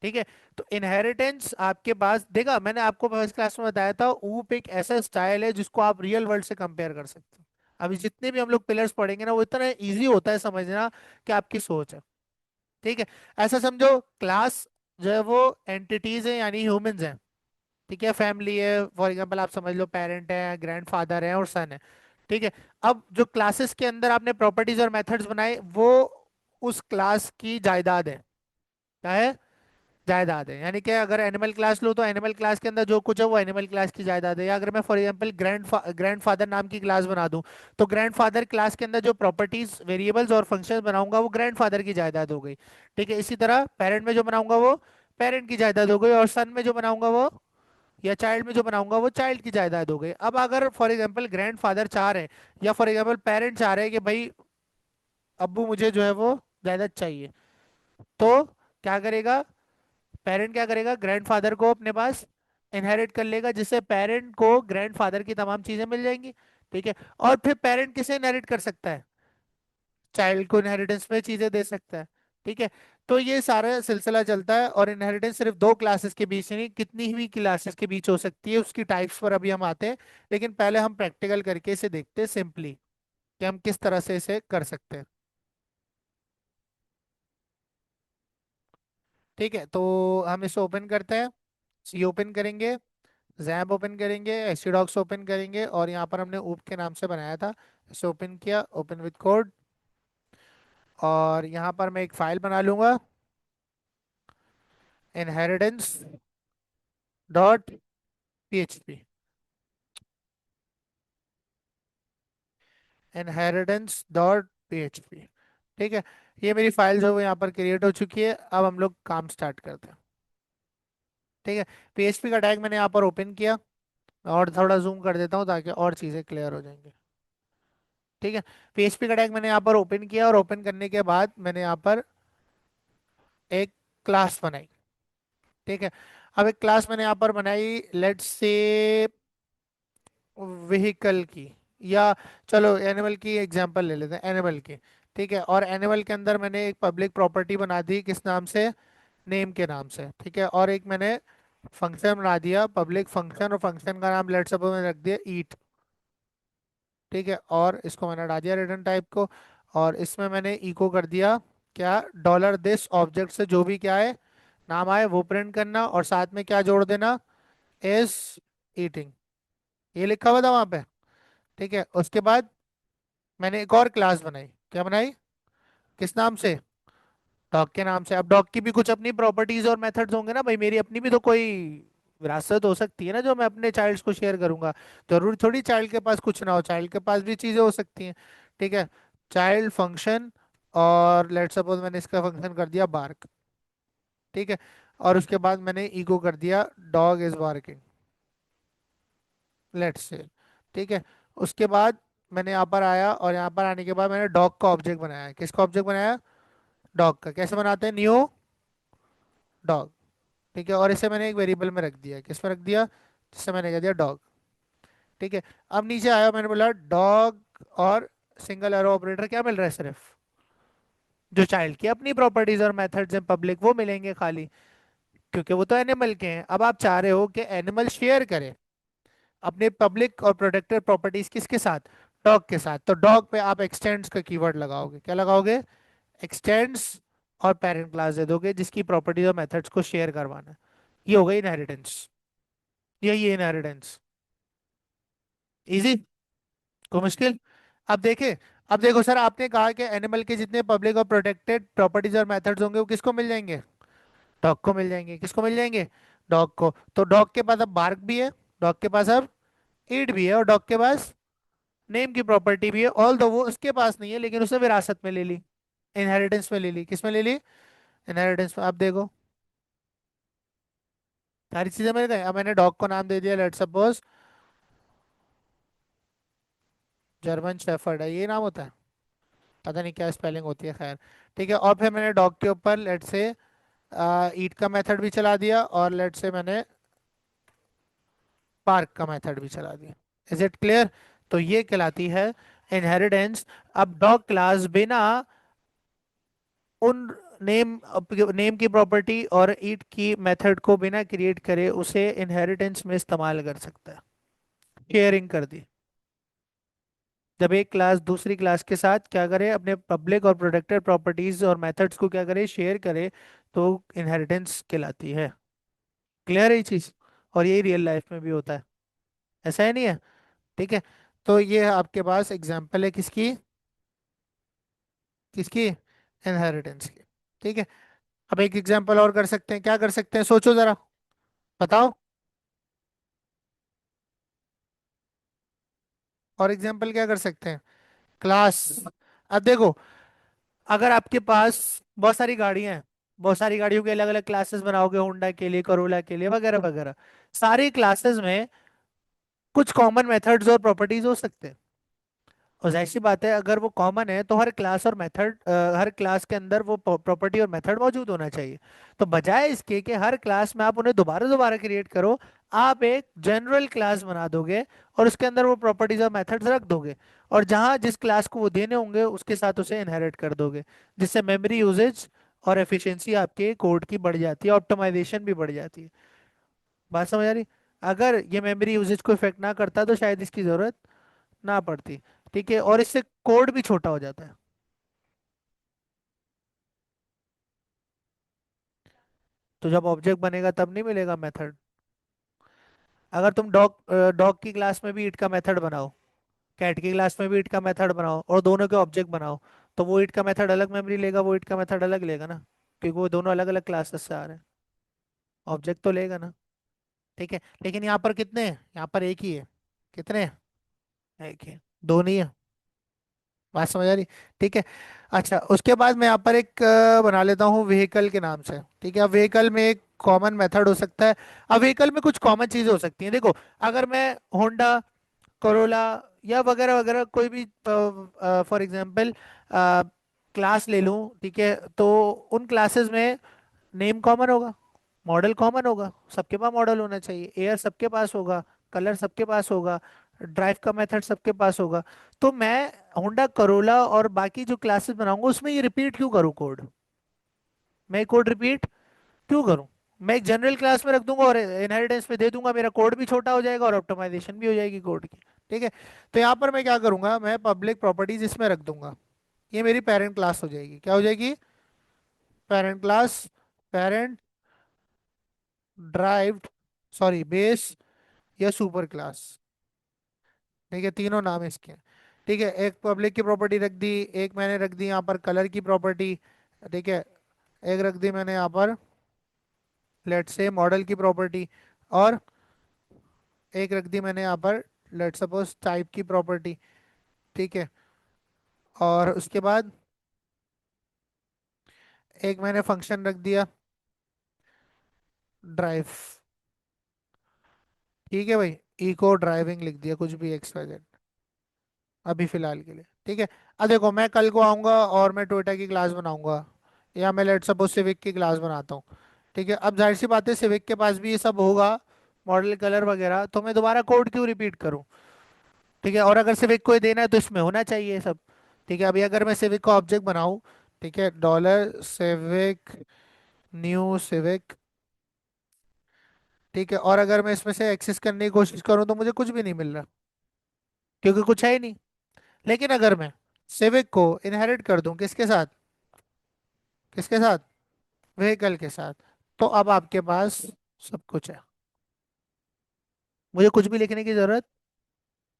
ठीक है। तो इनहेरिटेंस आपके पास देगा, मैंने आपको फर्स्ट क्लास में बताया था, ऊप एक ऐसा स्टाइल है जिसको आप रियल वर्ल्ड से कंपेयर कर सकते हो। अभी जितने भी हम लोग पिलर्स पढ़ेंगे ना, वो इतना इजी होता है समझना कि आपकी सोच है। ठीक है। ऐसा समझो, क्लास जो है वो एंटिटीज है, यानी ह्यूमंस हैं। ठीक है। फैमिली है, फॉर एग्जांपल आप समझ लो पेरेंट है, ग्रैंडफादर है और सन है। ठीक है। अब जो क्लासेस के अंदर आपने प्रॉपर्टीज और मेथड्स बनाए वो उस क्लास की जायदाद है। क्या है? जायदाद है। यानी कि अगर एनिमल क्लास लो तो एनिमल क्लास के अंदर जो कुछ है वो एनिमल क्लास की जायदाद है। या अगर मैं फॉर एग्जांपल ग्रैंडफादर नाम की क्लास बना दूं, तो ग्रैंडफादर क्लास के अंदर जो प्रॉपर्टीज वेरिएबल्स और फंक्शंस बनाऊंगा वो ग्रैंडफादर की जायदाद हो गई। ठीक है। इसी तरह पेरेंट में जो बनाऊंगा वो पेरेंट की जायदाद हो गई, और सन में जो बनाऊंगा वो, या चाइल्ड में जो बनाऊंगा वो चाइल्ड की जायदाद हो गई। अब अगर फॉर एग्जांपल ग्रैंडफादर चाह रहे हैं, या फॉर एग्जांपल पेरेंट चाह रहे हैं कि भाई अब्बू मुझे जो है वो जायदाद चाहिए, तो क्या करेगा? पेरेंट क्या करेगा? ग्रैंडफादर को अपने पास इनहेरिट कर लेगा, जिससे पेरेंट को ग्रैंडफादर की तमाम चीजें मिल जाएंगी। ठीक है। और फिर पेरेंट किसे इनहेरिट कर सकता है? चाइल्ड को इनहेरिटेंस में चीजें दे सकता है। ठीक है। तो ये सारा सिलसिला चलता है, और इनहेरिटेंस सिर्फ दो क्लासेस के बीच नहीं, कितनी भी क्लासेस के बीच हो सकती है। उसकी टाइप्स पर अभी हम आते हैं, लेकिन पहले हम प्रैक्टिकल करके इसे देखते हैं सिंपली, कि हम किस तरह से इसे कर सकते हैं। ठीक है। तो हम इसे ओपन करते हैं। सी ओपन करेंगे, जैम्प ओपन करेंगे, एसिडॉक्स ओपन करेंगे, और यहाँ पर हमने ऊप के नाम से बनाया था, इसे ओपन किया, ओपन विद कोड। और यहाँ पर मैं एक फाइल बना लूंगा, inheritance dot PHP. Inheritance dot PHP. ठीक है। ये मेरी फाइल जो है यहाँ पर क्रिएट हो चुकी है। अब हम लोग काम स्टार्ट करते हैं। ठीक है। पीएचपी का टैग मैंने यहाँ पर ओपन किया, और थोड़ा जूम कर देता हूँ ताकि और चीज़ें क्लियर हो जाएंगी। ठीक है। पीएचपी का टैग मैंने यहाँ पर ओपन किया, और ओपन करने के बाद मैंने यहाँ पर एक क्लास बनाई। ठीक है। अब एक क्लास मैंने यहाँ पर बनाई, लेट्स से व्हीकल की, या चलो एनिमल की एग्जांपल ले लेते हैं, एनिमल की। ठीक है। और एनिमल के अंदर मैंने एक पब्लिक प्रॉपर्टी बना दी, किस नाम से? नेम के नाम से। ठीक है। और एक मैंने फंक्शन बना दिया, पब्लिक फंक्शन, और फंक्शन का नाम लेट्स सपोज मैंने रख दिया ईट। ठीक है। और इसको मैंने हटा दिया रिटर्न टाइप को, और इसमें मैंने इको कर दिया क्या? डॉलर दिस ऑब्जेक्ट से जो भी क्या है नाम आए वो प्रिंट करना, और साथ में क्या जोड़ देना? Is eating. ये लिखा हुआ था वहां पे। ठीक है। उसके बाद मैंने एक और क्लास बनाई, क्या बनाई? किस नाम से? डॉग के नाम से। अब डॉग की भी कुछ अपनी प्रॉपर्टीज और मेथड्स होंगे ना भाई, मेरी अपनी भी तो कोई विरासत हो सकती है ना जो मैं अपने चाइल्ड्स को शेयर करूंगा। जरूरी थोड़ी चाइल्ड के पास कुछ ना हो, चाइल्ड के पास भी चीजें हो सकती हैं। ठीक है। चाइल्ड फंक्शन, और लेट्स सपोज मैंने इसका फंक्शन कर दिया बार्क। ठीक है। और उसके बाद मैंने ईगो कर दिया dog is barking, let's say. ठीक है। उसके बाद मैंने यहाँ पर आया और यहाँ पर आने के बाद मैंने डॉग का ऑब्जेक्ट बनाया। किसका ऑब्जेक्ट बनाया? डॉग का। कैसे बनाते हैं? New dog. ठीक है, और इसे मैंने एक वेरिएबल में रख दिया। किस में रख दिया? जिससे मैंने कह दिया डॉग। ठीक है। अब नीचे आया, मैंने बोला डॉग और सिंगल एरो ऑपरेटर क्या मिल रहा है? सिर्फ जो चाइल्ड की अपनी प्रॉपर्टीज और मेथड्स हैं पब्लिक वो मिलेंगे खाली, क्योंकि वो तो एनिमल के हैं। अब आप चाह रहे हो कि एनिमल शेयर करे अपने पब्लिक और प्रोटेक्टेड प्रॉपर्टीज किसके साथ? डॉग के साथ। तो डॉग पे आप एक्सटेंड्स का कीवर्ड लगाओगे। क्या लगाओगे? एक्सटेंड्स। और पेरेंट क्लास दे दोगे जिसकी प्रॉपर्टीज और मेथड्स को शेयर करवाना है। ये हो गई इनहेरिटेंस। यही है इनहेरिटेंस। इजी? कोई मुश्किल? अब देखे, अब देखो सर, आपने कहा कि एनिमल के जितने पब्लिक और प्रोटेक्टेड प्रॉपर्टीज और मेथड्स होंगे वो किसको मिल जाएंगे? डॉग को मिल जाएंगे। किसको मिल जाएंगे? डॉग को। तो डॉग के पास अब बार्क भी है, डॉग के पास अब ईट भी है, और डॉग के पास नेम की प्रॉपर्टी भी है। ऑल दो वो उसके पास नहीं है, लेकिन उसने विरासत में ले ली, इनहेरिटेंस में ले ली। किस में ले ली? इनहेरिटेंस में। अब देखो, सारी चीजें मिल गई। अब मैंने डॉग को नाम दे दिया, लेट सपोज जर्मन शेफर्ड है, ये नाम होता है, पता नहीं क्या स्पेलिंग होती है, खैर। ठीक है, और फिर मैंने डॉग के ऊपर लेट से ईट का मेथड भी चला दिया, और लेट से मैंने पार्क का मेथड भी चला दिया। Is it clear? तो ये कहलाती है इनहेरिटेंस। अब डॉग क्लास बिना उन नेम नेम की प्रॉपर्टी और ईट की मेथड को बिना क्रिएट करे उसे इनहेरिटेंस में इस्तेमाल कर सकता है। शेयरिंग कर दी। जब एक क्लास दूसरी क्लास के साथ क्या करे, अपने पब्लिक और प्रोटेक्टेड प्रॉपर्टीज और मेथड्स को क्या करे, शेयर करे, तो इनहेरिटेंस कहलाती है। क्लियर है ये चीज? और यही रियल लाइफ में भी होता है, ऐसा है नहीं है? ठीक है। तो ये आपके पास एग्जाम्पल है किसकी? किसकी? इनहेरिटेंस की। ठीक है। अब एक एग्जाम्पल और कर सकते हैं। क्या कर सकते हैं? सोचो जरा, बताओ। और एग्जाम्पल क्या कर सकते हैं? क्लास। अब देखो, अगर आपके पास बहुत सारी गाड़ियां हैं, बहुत सारी गाड़ियों के अलग अलग क्लासेस बनाओगे, होंडा के लिए, करोला के लिए, वगैरह वगैरह, सारी क्लासेस में कुछ कॉमन मेथड्स और प्रॉपर्टीज हो सकते हैं। और जाहिर सी बात है, अगर वो कॉमन है तो हर क्लास और मेथड, हर क्लास के अंदर वो प्रॉपर्टी और मेथड मौजूद होना चाहिए। तो बजाय इसके कि हर क्लास में आप उन्हें दोबारा दोबारा क्रिएट करो, आप एक जनरल क्लास बना दोगे और उसके अंदर वो प्रॉपर्टीज और मेथड्स रख दोगे, और जहाँ जिस क्लास को वो देने होंगे उसके साथ उसे इनहेरिट कर दोगे, जिससे मेमोरी यूजेज और एफिशिएंसी आपके कोड की बढ़ जाती है, ऑप्टिमाइजेशन भी बढ़ जाती है। बात समझ आ रही? अगर ये मेमोरी यूजेज को इफेक्ट ना करता तो शायद इसकी जरूरत ना पड़ती। ठीक है, और इससे कोड भी छोटा हो जाता है। तो जब ऑब्जेक्ट बनेगा तब नहीं मिलेगा मेथड। अगर तुम डॉग डॉग की क्लास में भी ईट का मेथड बनाओ, कैट की क्लास में भी ईट का मेथड बनाओ, और दोनों के ऑब्जेक्ट बनाओ, तो वो ईट का मेथड अलग मेमोरी लेगा, वो ईट का मेथड अलग लेगा ना, क्योंकि वो दोनों अलग अलग क्लासेस से आ रहे हैं। ऑब्जेक्ट तो लेगा ना। ठीक है, लेकिन यहाँ पर कितने हैं? यहाँ पर एक ही है। कितने हैं? एक ही है। दो नहीं है। बात समझ आ रही? ठीक है। अच्छा, उसके बाद मैं यहाँ पर एक बना लेता हूँ व्हीकल के नाम से। ठीक है, अब व्हीकल में एक कॉमन मेथड हो सकता है। अब व्हीकल में कुछ कॉमन चीजें हो सकती हैं। देखो, अगर मैं होंडा, कोरोला या वगैरह वगैरह कोई भी फॉर एग्जांपल क्लास ले लूँ, ठीक है, तो उन क्लासेस में नेम कॉमन होगा, मॉडल कॉमन होगा, सबके पास मॉडल होना चाहिए, एयर सबके पास होगा, कलर सबके पास होगा, ड्राइव का मेथड सबके पास होगा। तो मैं होंडा करोला और बाकी जो क्लासेस बनाऊंगा उसमें ये रिपीट क्यों करूँ कोड? मैं कोड रिपीट क्यों करूं? मैं एक जनरल क्लास में रख दूंगा और इनहेरिटेंस में दे दूंगा, मेरा कोड भी छोटा हो जाएगा और ऑप्टिमाइजेशन भी हो जाएगी कोड की। ठीक है। तो यहाँ पर मैं क्या करूंगा, मैं पब्लिक प्रॉपर्टीज इसमें रख दूंगा। ये मेरी पेरेंट क्लास हो जाएगी। क्या हो जाएगी? Parent class. Parent derived, sorry base, या सुपर क्लास। ठीक है, तीनों नाम इसके हैं। ठीक है, एक पब्लिक की प्रॉपर्टी रख दी, एक मैंने रख दी यहाँ पर कलर की प्रॉपर्टी। ठीक है, एक रख दी मैंने यहाँ पर लेट से मॉडल की प्रॉपर्टी, और एक रख दी मैंने यहाँ पर लेट सपोज टाइप की प्रॉपर्टी। ठीक है, और उसके बाद एक मैंने फंक्शन रख दिया ड्राइव। ठीक है भाई, इको ड्राइविंग लिख दिया, कुछ भी एक्स वाई जेड। अभी फिलहाल के लिए, ठीक है। अब देखो, मैं कल को आऊंगा और मैं टोयोटा की क्लास बनाऊंगा, या मैं लेट सपोज सिविक की क्लास बनाता हूँ, ठीक है। अब जाहिर सी बात है सिविक के पास भी ये सब होगा, मॉडल कलर वगैरह, तो मैं दोबारा कोड क्यों रिपीट करूँ, ठीक है। और अगर सिविक को ही देना है तो इसमें होना चाहिए ये सब, ठीक है। अभी अगर मैं सिविक का ऑब्जेक्ट बनाऊं, ठीक है, डॉलर सिविक, न्यू सिविक, ठीक है, और अगर मैं इसमें से एक्सेस करने की कोशिश करूं तो मुझे कुछ भी नहीं मिल रहा, क्योंकि कुछ है ही नहीं। लेकिन अगर मैं सिविक को इनहेरिट कर दूं किसके साथ, किसके साथ, व्हीकल के साथ, तो अब आपके पास सब कुछ है, मुझे कुछ भी लिखने की जरूरत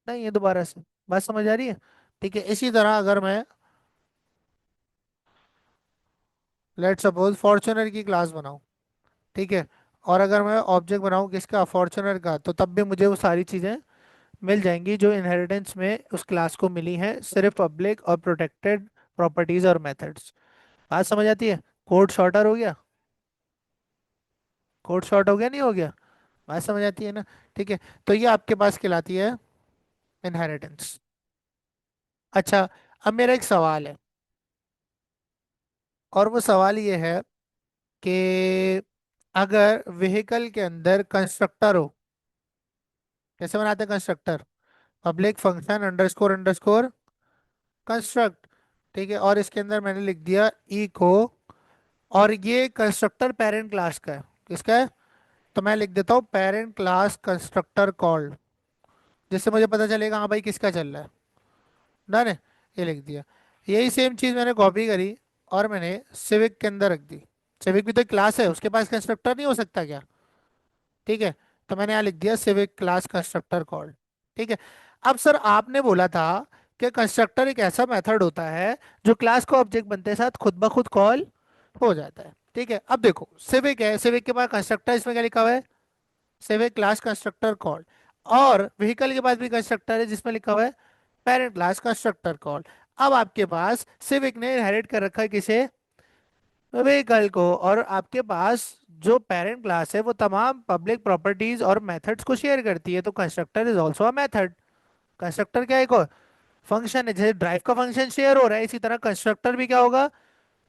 नहीं है दोबारा से। बात समझ आ रही है? ठीक है। इसी तरह अगर मैं लेट सपोज फॉर्च्यूनर की क्लास बनाऊं, ठीक है, और अगर मैं ऑब्जेक्ट बनाऊं किसका, फॉर्च्यूनर का, तो तब भी मुझे वो सारी चीजें मिल जाएंगी जो इनहेरिटेंस में उस क्लास को मिली हैं, सिर्फ पब्लिक और प्रोटेक्टेड प्रॉपर्टीज और मेथड्स। बात समझ आती है? कोड शॉर्टर हो गया, कोड शॉर्ट हो गया, नहीं हो गया? बात समझ आती है ना? ठीक है। तो ये आपके पास कहलाती है इनहेरिटेंस। अच्छा, अब मेरा एक सवाल है, और वो सवाल ये है कि अगर व्हीकल के अंदर कंस्ट्रक्टर हो, कैसे बनाते हैं constructor, public function underscore underscore construct, ठीक है, और इसके अंदर मैंने लिख दिया इको, और ये कंस्ट्रक्टर पेरेंट क्लास का है, किसका है, तो मैं लिख देता हूँ पेरेंट क्लास कंस्ट्रक्टर कॉल्ड, जिससे मुझे पता चलेगा हाँ भाई किसका चल रहा है। डन है, ये लिख दिया। यही सेम चीज मैंने कॉपी करी और मैंने सिविक के अंदर रख दी। सिविक भी तो एक क्लास है, उसके पास कंस्ट्रक्टर नहीं हो सकता क्या, ठीक है। तो मैंने यहाँ लिख दिया सिविक क्लास कंस्ट्रक्टर कॉल्ड, ठीक है। अब सर आपने बोला था कि कंस्ट्रक्टर एक ऐसा मेथड होता है जो क्लास को ऑब्जेक्ट बनते साथ खुद ब खुद कॉल हो जाता है, ठीक है। अब देखो सिविक है, सिविक के पास कंस्ट्रक्टर, इसमें क्या लिखा हुआ है, सिविक क्लास कंस्ट्रक्टर कॉल, और व्हीकल के पास भी कंस्ट्रक्टर है जिसमें लिखा हुआ है पेरेंट क्लास कंस्ट्रक्टर कॉल। अब आपके पास सिविक ने इनहेरिट कर रखा है किसे, व्हीकल को, और आपके पास जो पेरेंट क्लास है वो तमाम पब्लिक प्रॉपर्टीज और मेथड्स को शेयर करती है, तो constructor is also a method. Constructor क्या है, एक फंक्शन है, जैसे ड्राइव का फंक्शन शेयर हो रहा है इसी तरह कंस्ट्रक्टर भी क्या होगा,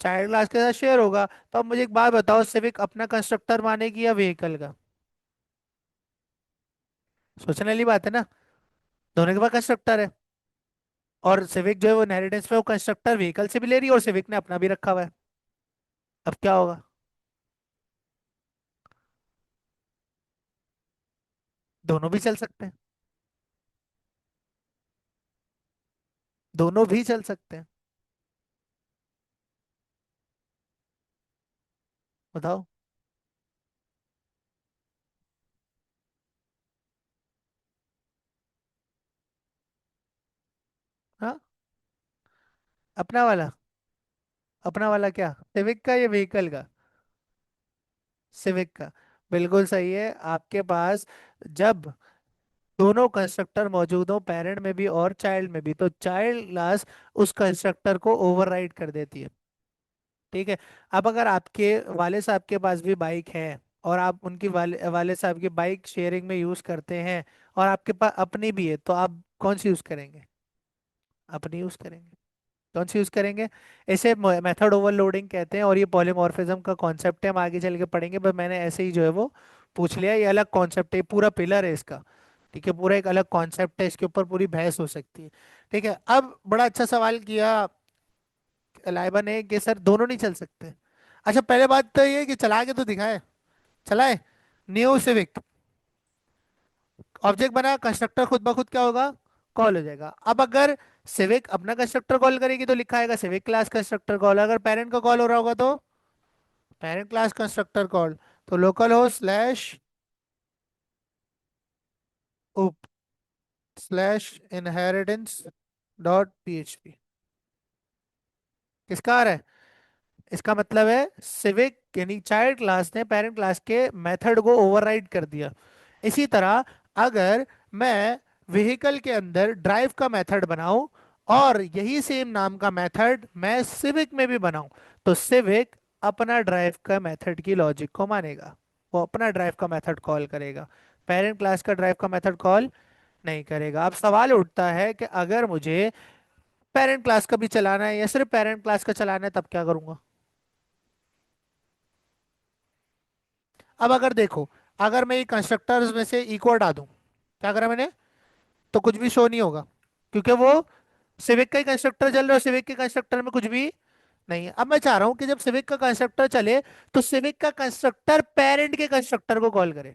चाइल्ड क्लास के साथ शेयर होगा। तो अब मुझे एक बात बताओ, सिविक अपना कंस्ट्रक्टर मानेगी या व्हीकल का? सोचने वाली बात है ना, दोनों के पास कंस्ट्रक्टर है, और सिविक जो है वो इनहेरिटेंस में वो कंस्ट्रक्टर व्हीकल से भी ले रही है और सिविक ने अपना भी रखा हुआ है। अब क्या होगा? दोनों भी चल सकते हैं, दोनों भी चल सकते हैं। बताओ। हाँ, अपना वाला, अपना वाला क्या, सिविक का या व्हीकल का? सिविक का। बिल्कुल सही है आपके पास। जब दोनों कंस्ट्रक्टर मौजूद हो, पेरेंट में भी और चाइल्ड में भी, तो चाइल्ड क्लास उस कंस्ट्रक्टर को ओवरराइड कर देती है, ठीक है। अब अगर आपके वाले साहब के पास भी बाइक है, और आप उनकी वाले साहब की बाइक शेयरिंग में यूज करते हैं, और आपके पास अपनी भी है, तो आप कौन सी यूज करेंगे? अपनी यूज करेंगे। कौन सी यूज करेंगे? इसे मेथड ओवरलोडिंग कहते हैं, और ये पॉलीमॉर्फिज्म का कॉन्सेप्ट है, हम आगे चल के पढ़ेंगे, पर मैंने ऐसे ही जो है वो पूछ लिया। ये अलग कॉन्सेप्ट है, पूरा पिलर है इसका, ठीक है, पूरा एक अलग कॉन्सेप्ट है, इसके ऊपर पूरी बहस हो सकती है, ठीक है। अब बड़ा अच्छा सवाल किया लाइबा ने कि सर दोनों नहीं चल सकते। अच्छा, पहले बात तो ये कि चला के तो दिखाए, चलाए, न्यू सिविक, ऑब्जेक्ट बना, कंस्ट्रक्टर खुद ब खुद क्या होगा, कॉल हो जाएगा। अब अगर सिविक अपना कंस्ट्रक्टर कॉल करेगी तो लिखा आएगा सिविक क्लास कंस्ट्रक्टर कॉल, अगर पेरेंट का कॉल हो रहा होगा तो पेरेंट क्लास कंस्ट्रक्टर कॉल। तो लोकल हो स्लैश उप स्लैश इनहेरिटेंस डॉट पीएचपी, किसका आ रहा है? इसका मतलब है सिविक यानी चाइल्ड क्लास ने पेरेंट क्लास के मेथड को ओवरराइड कर दिया। इसी तरह अगर मैं व्हीकल के अंदर ड्राइव का मेथड बनाऊं, और यही सेम नाम का मेथड मैं सिविक में भी बनाऊं, तो सिविक अपना ड्राइव का मेथड की लॉजिक को मानेगा, वो अपना ड्राइव का मेथड कॉल करेगा। पेरेंट क्लास का ड्राइव का मेथड कॉल नहीं करेगा। अब सवाल उठता है कि अगर मुझे पेरेंट क्लास का भी चलाना है या सिर्फ पेरेंट क्लास का चलाना है, तब क्या करूंगा? अब अगर देखो, अगर मैं ये कंस्ट्रक्टर्स में से इको हटा दूं, क्या करा मैंने, तो कुछ भी शो नहीं होगा, क्योंकि वो सिविक का ही कंस्ट्रक्टर चल रहा है, सिविक के कंस्ट्रक्टर में कुछ भी नहीं है। अब मैं चाह रहा हूं कि जब सिविक का कंस्ट्रक्टर चले तो सिविक का कंस्ट्रक्टर पेरेंट के कंस्ट्रक्टर को कॉल करे।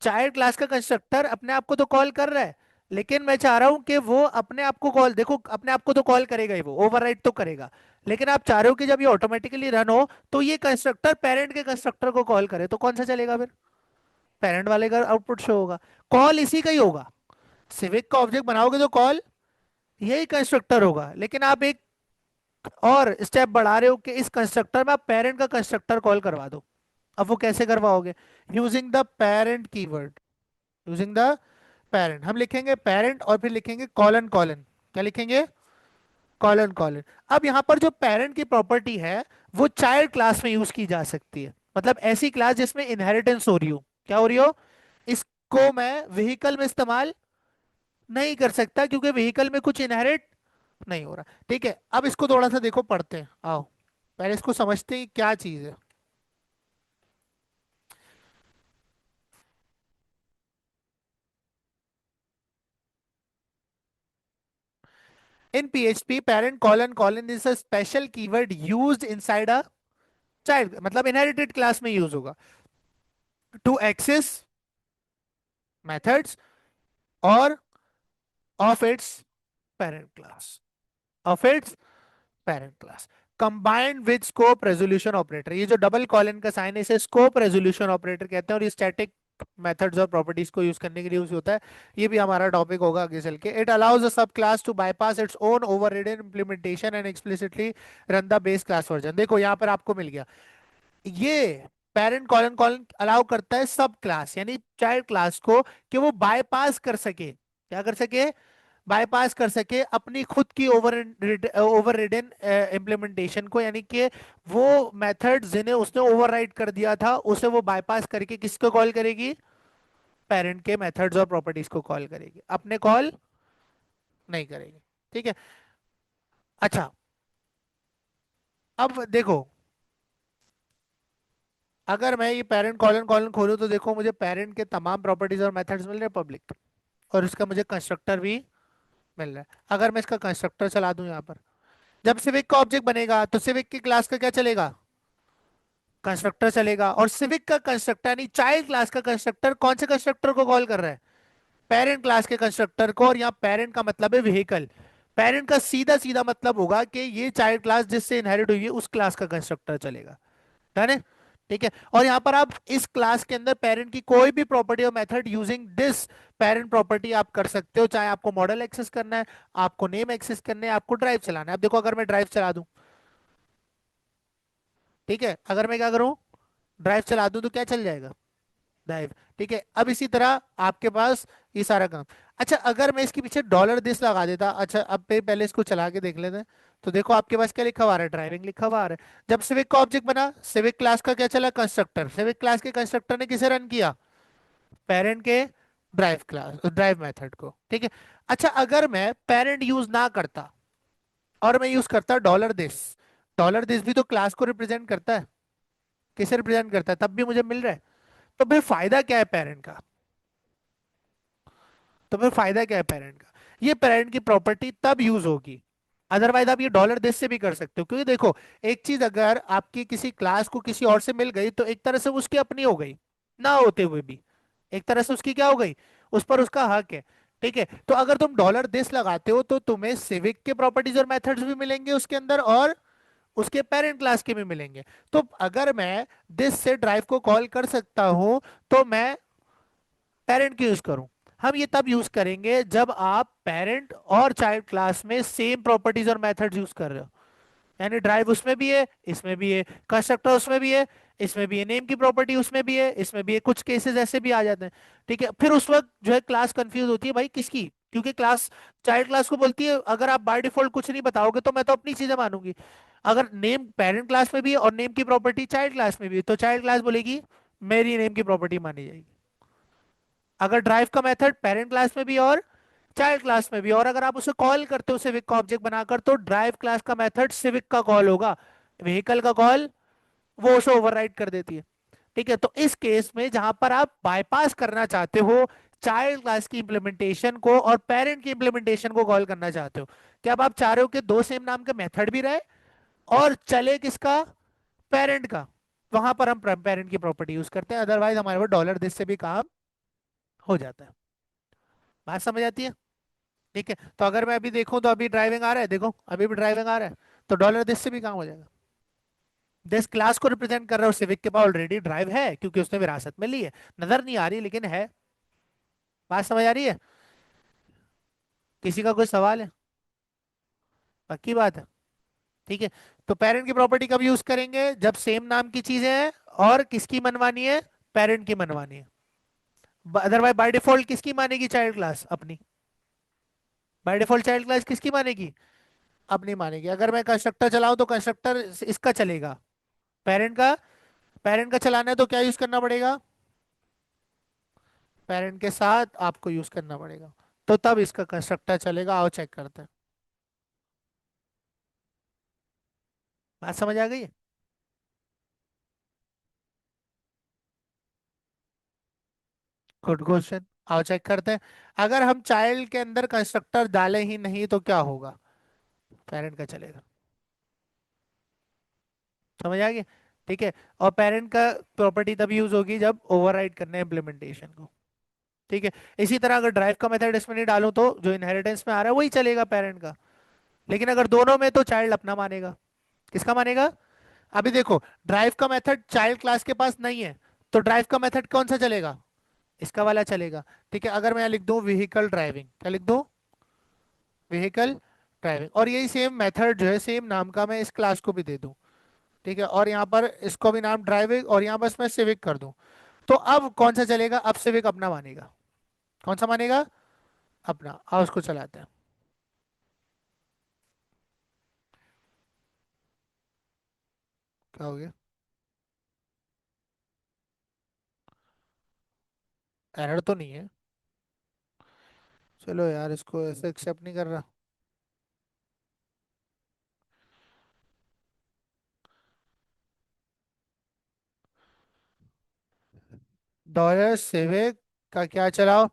चाइल्ड क्लास का कंस्ट्रक्टर अपने आप को तो कॉल कर रहा है, लेकिन मैं चाह रहा हूं कि वो अपने आप को कॉल, देखो अपने आप को तो कॉल करेगा ही, वो ओवरराइड तो करेगा, लेकिन आप चाह रहे हो कि जब ये ऑटोमेटिकली रन हो तो ये कंस्ट्रक्टर पेरेंट के कंस्ट्रक्टर को कॉल करे, तो कौन सा चलेगा फिर? पेरेंट वाले का आउटपुट शो होगा, कॉल इसी का ही होगा। सिविक का ऑब्जेक्ट बनाओगे तो कॉल यही कंस्ट्रक्टर होगा, लेकिन आप एक और स्टेप बढ़ा रहे हो कि इस कंस्ट्रक्टर में आप पेरेंट का कंस्ट्रक्टर कॉल करवा दो। अब वो कैसे करवाओगे? Using the parent keyword, using the parent. हम लिखेंगे पेरेंट और फिर लिखेंगे कॉलन कॉलन, क्या लिखेंगे? Colon colon. अब यहाँ पर जो पेरेंट की प्रॉपर्टी है वो चाइल्ड क्लास में यूज की जा सकती है, मतलब ऐसी क्लास जिसमें इनहेरिटेंस हो रही हो। क्या हो रही हो? इसको मैं व्हीकल में इस्तेमाल नहीं कर सकता, क्योंकि व्हीकल में कुछ इनहेरिट नहीं हो रहा। ठीक है, अब इसको थोड़ा सा देखो, पढ़ते हैं, आओ पहले इसको समझते हैं कि क्या चीज है। इन PHP parent colon colon is a special keyword used inside a child, मतलब इनहेरिटेड क्लास में यूज होगा टू एक्सेस methods और of its parent class, of its parent class combined with scope resolution operator। ये जो double colon का sign है इसे scope resolution operator कहते हैं, और ये स्टैटिक मेथड्स और प्रॉपर्टीज को यूज करने के लिए यूज होता है। ये भी हमारा टॉपिक होगा आगे चल के। It allows a sub class to bypass its own overridden implementation and explicitly run the base class version. देखो यहाँ पर आपको मिल गया, ये पेरेंट कॉलन कॉलन अलाउ करता है सब क्लास यानी चाइल्ड क्लास को कि वो बाईपास कर सके, क्या कर सके? बाईपास कर सके अपनी खुद की ओवर रिडन इम्प्लीमेंटेशन को, यानी कि वो मेथड जिन्हें उसने ओवरराइड कर दिया था उसे वो बाईपास करके किसको कॉल करेगी? पेरेंट के मेथड्स और प्रॉपर्टीज को कॉल करेगी, अपने कॉल नहीं करेगी। ठीक है। अच्छा, अब देखो, अगर मैं ये पेरेंट कॉलन कॉलन खोलूं तो देखो मुझे पेरेंट के तमाम प्रॉपर्टीज और मेथड्स मिल रहे हैं पब्लिक, और इसका मुझे कंस्ट्रक्टर भी मिल रहा है। अगर मैं इसका कंस्ट्रक्टर चला दूं यहाँ पर, जब सिविक का ऑब्जेक्ट बनेगा तो सिविक की क्लास का क्या चलेगा? कंस्ट्रक्टर चलेगा। और सिविक का कंस्ट्रक्टर यानी चाइल्ड क्लास का कंस्ट्रक्टर कौन से कंस्ट्रक्टर को कॉल कर रहा है? पेरेंट क्लास के कंस्ट्रक्टर को। और यहाँ पेरेंट का मतलब है व्हीकल। पेरेंट का सीधा सीधा मतलब होगा कि ये चाइल्ड क्लास जिससे इनहेरिट हुई है उस क्लास का कंस्ट्रक्टर चलेगा। डन है? ठीक है। और यहाँ पर आप इस क्लास के अंदर पेरेंट की कोई भी प्रॉपर्टी और method using this parent property आप कर सकते हो, चाहे आपको मॉडल एक्सेस करना है, आपको नेम एक्सेस करना है, आपको ड्राइव चलाना है। अब देखो अगर मैं ड्राइव चला दूं, ठीक है, अगर मैं क्या करूं, ड्राइव चला दूं तो क्या चल जाएगा? ड्राइव। ठीक है। अब इसी तरह आपके पास ये सारा काम। अच्छा, अगर मैं इसके पीछे $दिस लगा देता, अच्छा अब पहले इसको चला के देख लेते हैं। तो देखो आपके पास क्या लिखा हुआ आ रहा है? ड्राइविंग लिखा हुआ आ रहा है। जब सिविक का ऑब्जेक्ट बना, सिविक क्लास का क्या चला? कंस्ट्रक्टर। सिविक क्लास के कंस्ट्रक्टर ने किसे रन किया? पेरेंट के ड्राइव क्लास ड्राइव मेथड को। ठीक है। अच्छा, अगर मैं पेरेंट यूज ना करता और मैं यूज करता $दिस, $दिस भी तो क्लास को रिप्रेजेंट करता है, किसे रिप्रेजेंट करता है? तब भी मुझे मिल रहा है। तो फिर फायदा क्या है पेरेंट का? तो फिर फायदा क्या है पेरेंट का? ये पेरेंट की प्रॉपर्टी तब यूज होगी, अदरवाइज आप ये $दिस से भी कर सकते हो, क्योंकि देखो एक चीज अगर आपकी किसी क्लास को किसी और से मिल गई तो एक तरह से उसकी अपनी हो गई, ना होते हुए भी एक तरह से उसकी क्या हो गई, उस पर उसका हक है। ठीक है। तो अगर तुम $दिस लगाते हो तो तुम्हें सिविक के प्रॉपर्टीज और मेथड्स भी मिलेंगे उसके अंदर, और उसके पेरेंट क्लास के भी मिलेंगे। तो अगर मैं दिस से ड्राइव को कॉल कर सकता हूं तो मैं पेरेंट की यूज करूं। हम ये तब यूज करेंगे जब आप पेरेंट और चाइल्ड क्लास में सेम प्रॉपर्टीज और मेथड्स यूज कर रहे हो, यानी ड्राइव उसमें भी है, इसमें भी है, कंस्ट्रक्टर उसमें भी है, इसमें भी है, नेम की प्रॉपर्टी उसमें भी है, इसमें भी है। कुछ केसेस ऐसे भी आ जाते हैं। ठीक है, फिर उस वक्त जो है क्लास कंफ्यूज होती है भाई किसकी, क्योंकि क्लास चाइल्ड क्लास को बोलती है अगर आप बाय डिफॉल्ट कुछ नहीं बताओगे तो मैं तो अपनी चीजें मानूंगी। अगर नेम पेरेंट क्लास में भी है और नेम की प्रॉपर्टी चाइल्ड क्लास में भी है तो चाइल्ड क्लास बोलेगी मेरी नेम की प्रॉपर्टी मानी जाएगी। अगर ड्राइव का मेथड पेरेंट क्लास में भी और चाइल्ड क्लास में भी, और अगर आप उसे कॉल करते हो सिविक का ऑब्जेक्ट बनाकर, तो ड्राइव क्लास का मेथड सिविक का कॉल होगा, व्हीकल का कॉल वो उसे ओवरराइड कर देती है। ठीक है, तो इस केस में जहां पर आप बाईपास करना चाहते हो चाइल्ड क्लास की इंप्लीमेंटेशन को और पेरेंट की इंप्लीमेंटेशन को कॉल करना चाहते हो, क्या अब आप चाह रहे हो कि दो सेम नाम के मेथड भी रहे और चले किसका, पेरेंट का, वहां पर हम पेरेंट की प्रॉपर्टी यूज करते हैं, अदरवाइज हमारे पास डॉलर दिस से भी काम हो जाता है। बात समझ आती है? ठीक है, तो अगर मैं अभी देखूं तो अभी ड्राइविंग आ रहा है, देखो अभी भी ड्राइविंग आ रहा है, तो डॉलर दिस से भी काम हो जाएगा। दिस क्लास को रिप्रेजेंट कर रहा हूँ, सिविक के पास ऑलरेडी ड्राइव है क्योंकि उसने विरासत में ली है, नजर नहीं आ रही लेकिन है। बात समझ आ रही है? किसी का कोई सवाल है? पक्की बात है? ठीक है, तो पेरेंट की प्रॉपर्टी कब यूज करेंगे, जब सेम नाम की चीजें हैं और किसकी मनवानी है, पेरेंट की मनवानी है। अदरवाइज बाय डिफॉल्ट किसकी मानेगी चाइल्ड क्लास, अपनी। बाय डिफॉल्ट चाइल्ड क्लास किसकी मानेगी, अपनी मानेगी। अगर मैं कंस्ट्रक्टर चलाऊं तो कंस्ट्रक्टर इसका चलेगा, पेरेंट का। पेरेंट का चलाना है तो क्या यूज करना पड़ेगा, पेरेंट के साथ आपको यूज करना पड़ेगा, तो तब इसका कंस्ट्रक्टर चलेगा। आओ चेक करते हैं। बात समझ आ गई? Good question. आओ चेक करते हैं। अगर हम चाइल्ड के अंदर कंस्ट्रक्टर डालें ही नहीं तो क्या होगा, पेरेंट का चलेगा। समझ आ गया? ठीक है, और पेरेंट का प्रॉपर्टी तब यूज होगी जब ओवरराइड करने इम्प्लीमेंटेशन को। ठीक है, इसी तरह अगर ड्राइव का मेथड इसमें नहीं डालूं तो जो इनहेरिटेंस में आ रहा है वही चलेगा, पेरेंट का। लेकिन अगर दोनों में तो चाइल्ड अपना मानेगा। किसका मानेगा? अभी देखो, ड्राइव का मेथड चाइल्ड क्लास के पास नहीं है, तो ड्राइव का मेथड कौन सा चलेगा, इसका वाला चलेगा। ठीक है, अगर मैं यहाँ लिख दूं व्हीकल ड्राइविंग, क्या लिख दूं, व्हीकल ड्राइविंग, और यही सेम मेथड जो है सेम नाम का मैं इस क्लास को भी दे दूं। ठीक है, और यहाँ पर इसको भी नाम ड्राइविंग, और यहाँ बस मैं सिविक कर दूं। तो अब कौन सा चलेगा, अब सिविक अपना मानेगा। कौन सा मानेगा, अपना। आओ उसको चलाते हैं। क्या हो गया, एरर तो नहीं है? चलो यार, इसको ऐसे एक्सेप्ट नहीं कर रहा। डॉलर सिविक का क्या चलाओ,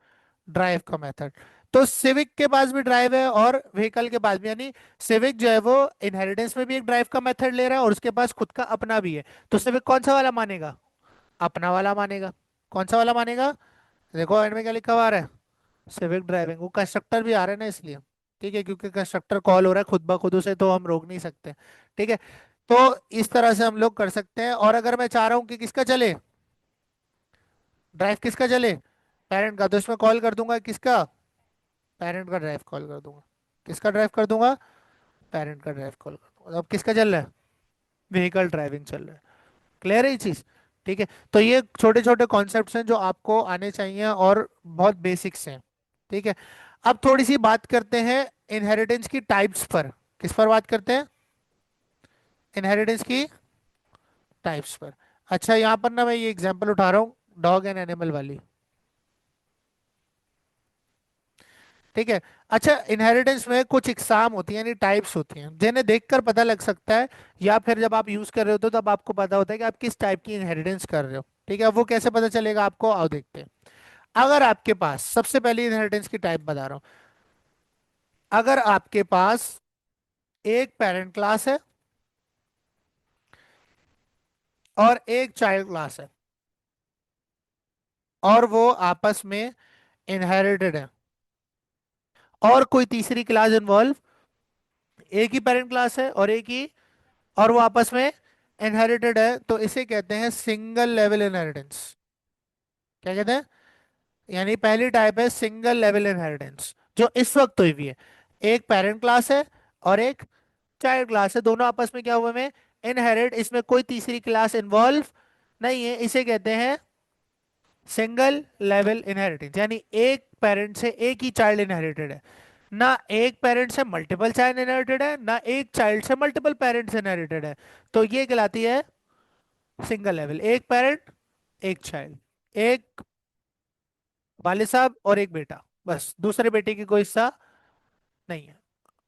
ड्राइव का मेथड। तो सिविक के पास भी ड्राइव है और व्हीकल के पास भी, यानी सिविक जो है वो इनहेरिटेंस में भी एक ड्राइव का मेथड ले रहा है और उसके पास खुद का अपना भी है। तो सिविक कौन सा वाला मानेगा, अपना वाला मानेगा। कौन सा वाला मानेगा, देखो एंड में क्या लिखा हुआ आ रहा है, सिविक ड्राइविंग। वो कंस्ट्रक्टर भी आ रहा है ना इसलिए। ठीक है, क्योंकि कंस्ट्रक्टर कॉल हो रहा है खुद ब खुद, उसे तो हम रोक नहीं सकते। ठीक है, तो इस तरह से हम लोग कर सकते हैं। और अगर मैं चाह रहा हूँ कि किसका चले, ड्राइव किसका चले, पेरेंट का, तो इसमें कॉल कर दूंगा किसका, पेरेंट का ड्राइव कॉल कर दूंगा। किसका ड्राइव कर दूंगा, पेरेंट का ड्राइव कॉल कर दूंगा। अब किसका चल रहा है, व्हीकल ड्राइविंग चल रहा है। क्लियर है ये चीज? ठीक है, तो ये छोटे छोटे कॉन्सेप्ट्स हैं जो आपको आने चाहिए और बहुत बेसिक्स हैं। ठीक है, अब थोड़ी सी बात करते हैं इनहेरिटेंस की टाइप्स पर। किस पर बात करते हैं, इनहेरिटेंस की टाइप्स पर। अच्छा, यहाँ पर ना मैं ये एग्जांपल उठा रहा हूँ, डॉग एंड एनिमल वाली। ठीक है, अच्छा, इनहेरिटेंस में कुछ इकसाम होती हैं, यानी टाइप्स होती हैं जिन्हें देखकर पता लग सकता है, या फिर जब आप यूज कर रहे होते हो तब आपको पता होता है कि आप किस टाइप की इनहेरिटेंस कर रहे हो। ठीक है, वो कैसे पता चलेगा आपको, आओ देखते हैं। अगर आपके पास, सबसे पहली इनहेरिटेंस की टाइप बता रहा हूं, अगर आपके पास एक पेरेंट क्लास है और एक चाइल्ड क्लास है और वो आपस में इनहेरिटेड है, और कोई तीसरी क्लास इन्वॉल्व, एक ही पेरेंट क्लास है और एक ही, और वो आपस में इनहेरिटेड है, तो इसे कहते हैं सिंगल लेवल इनहेरिटेंस। क्या कहते हैं, यानी पहली टाइप है सिंगल लेवल इनहेरिटेंस, जो इस वक्त हुई हुई है। एक पेरेंट क्लास है और एक चाइल्ड क्लास है, दोनों आपस में क्या हुए में इनहेरिट, इसमें कोई तीसरी क्लास इन्वॉल्व नहीं है, इसे कहते हैं सिंगल लेवल इनहेरिटेंस। यानी एक पेरेंट से एक ही चाइल्ड इनहेरिटेड है, ना एक पेरेंट से मल्टीपल चाइल्ड इनहेरिटेड है, ना एक चाइल्ड से मल्टीपल पेरेंट्स इनहेरिटेड है। तो ये कहलाती है सिंगल लेवल, एक पेरेंट एक चाइल्ड, एक वालिद साहब और एक बेटा, बस दूसरे बेटे की कोई हिस्सा नहीं है,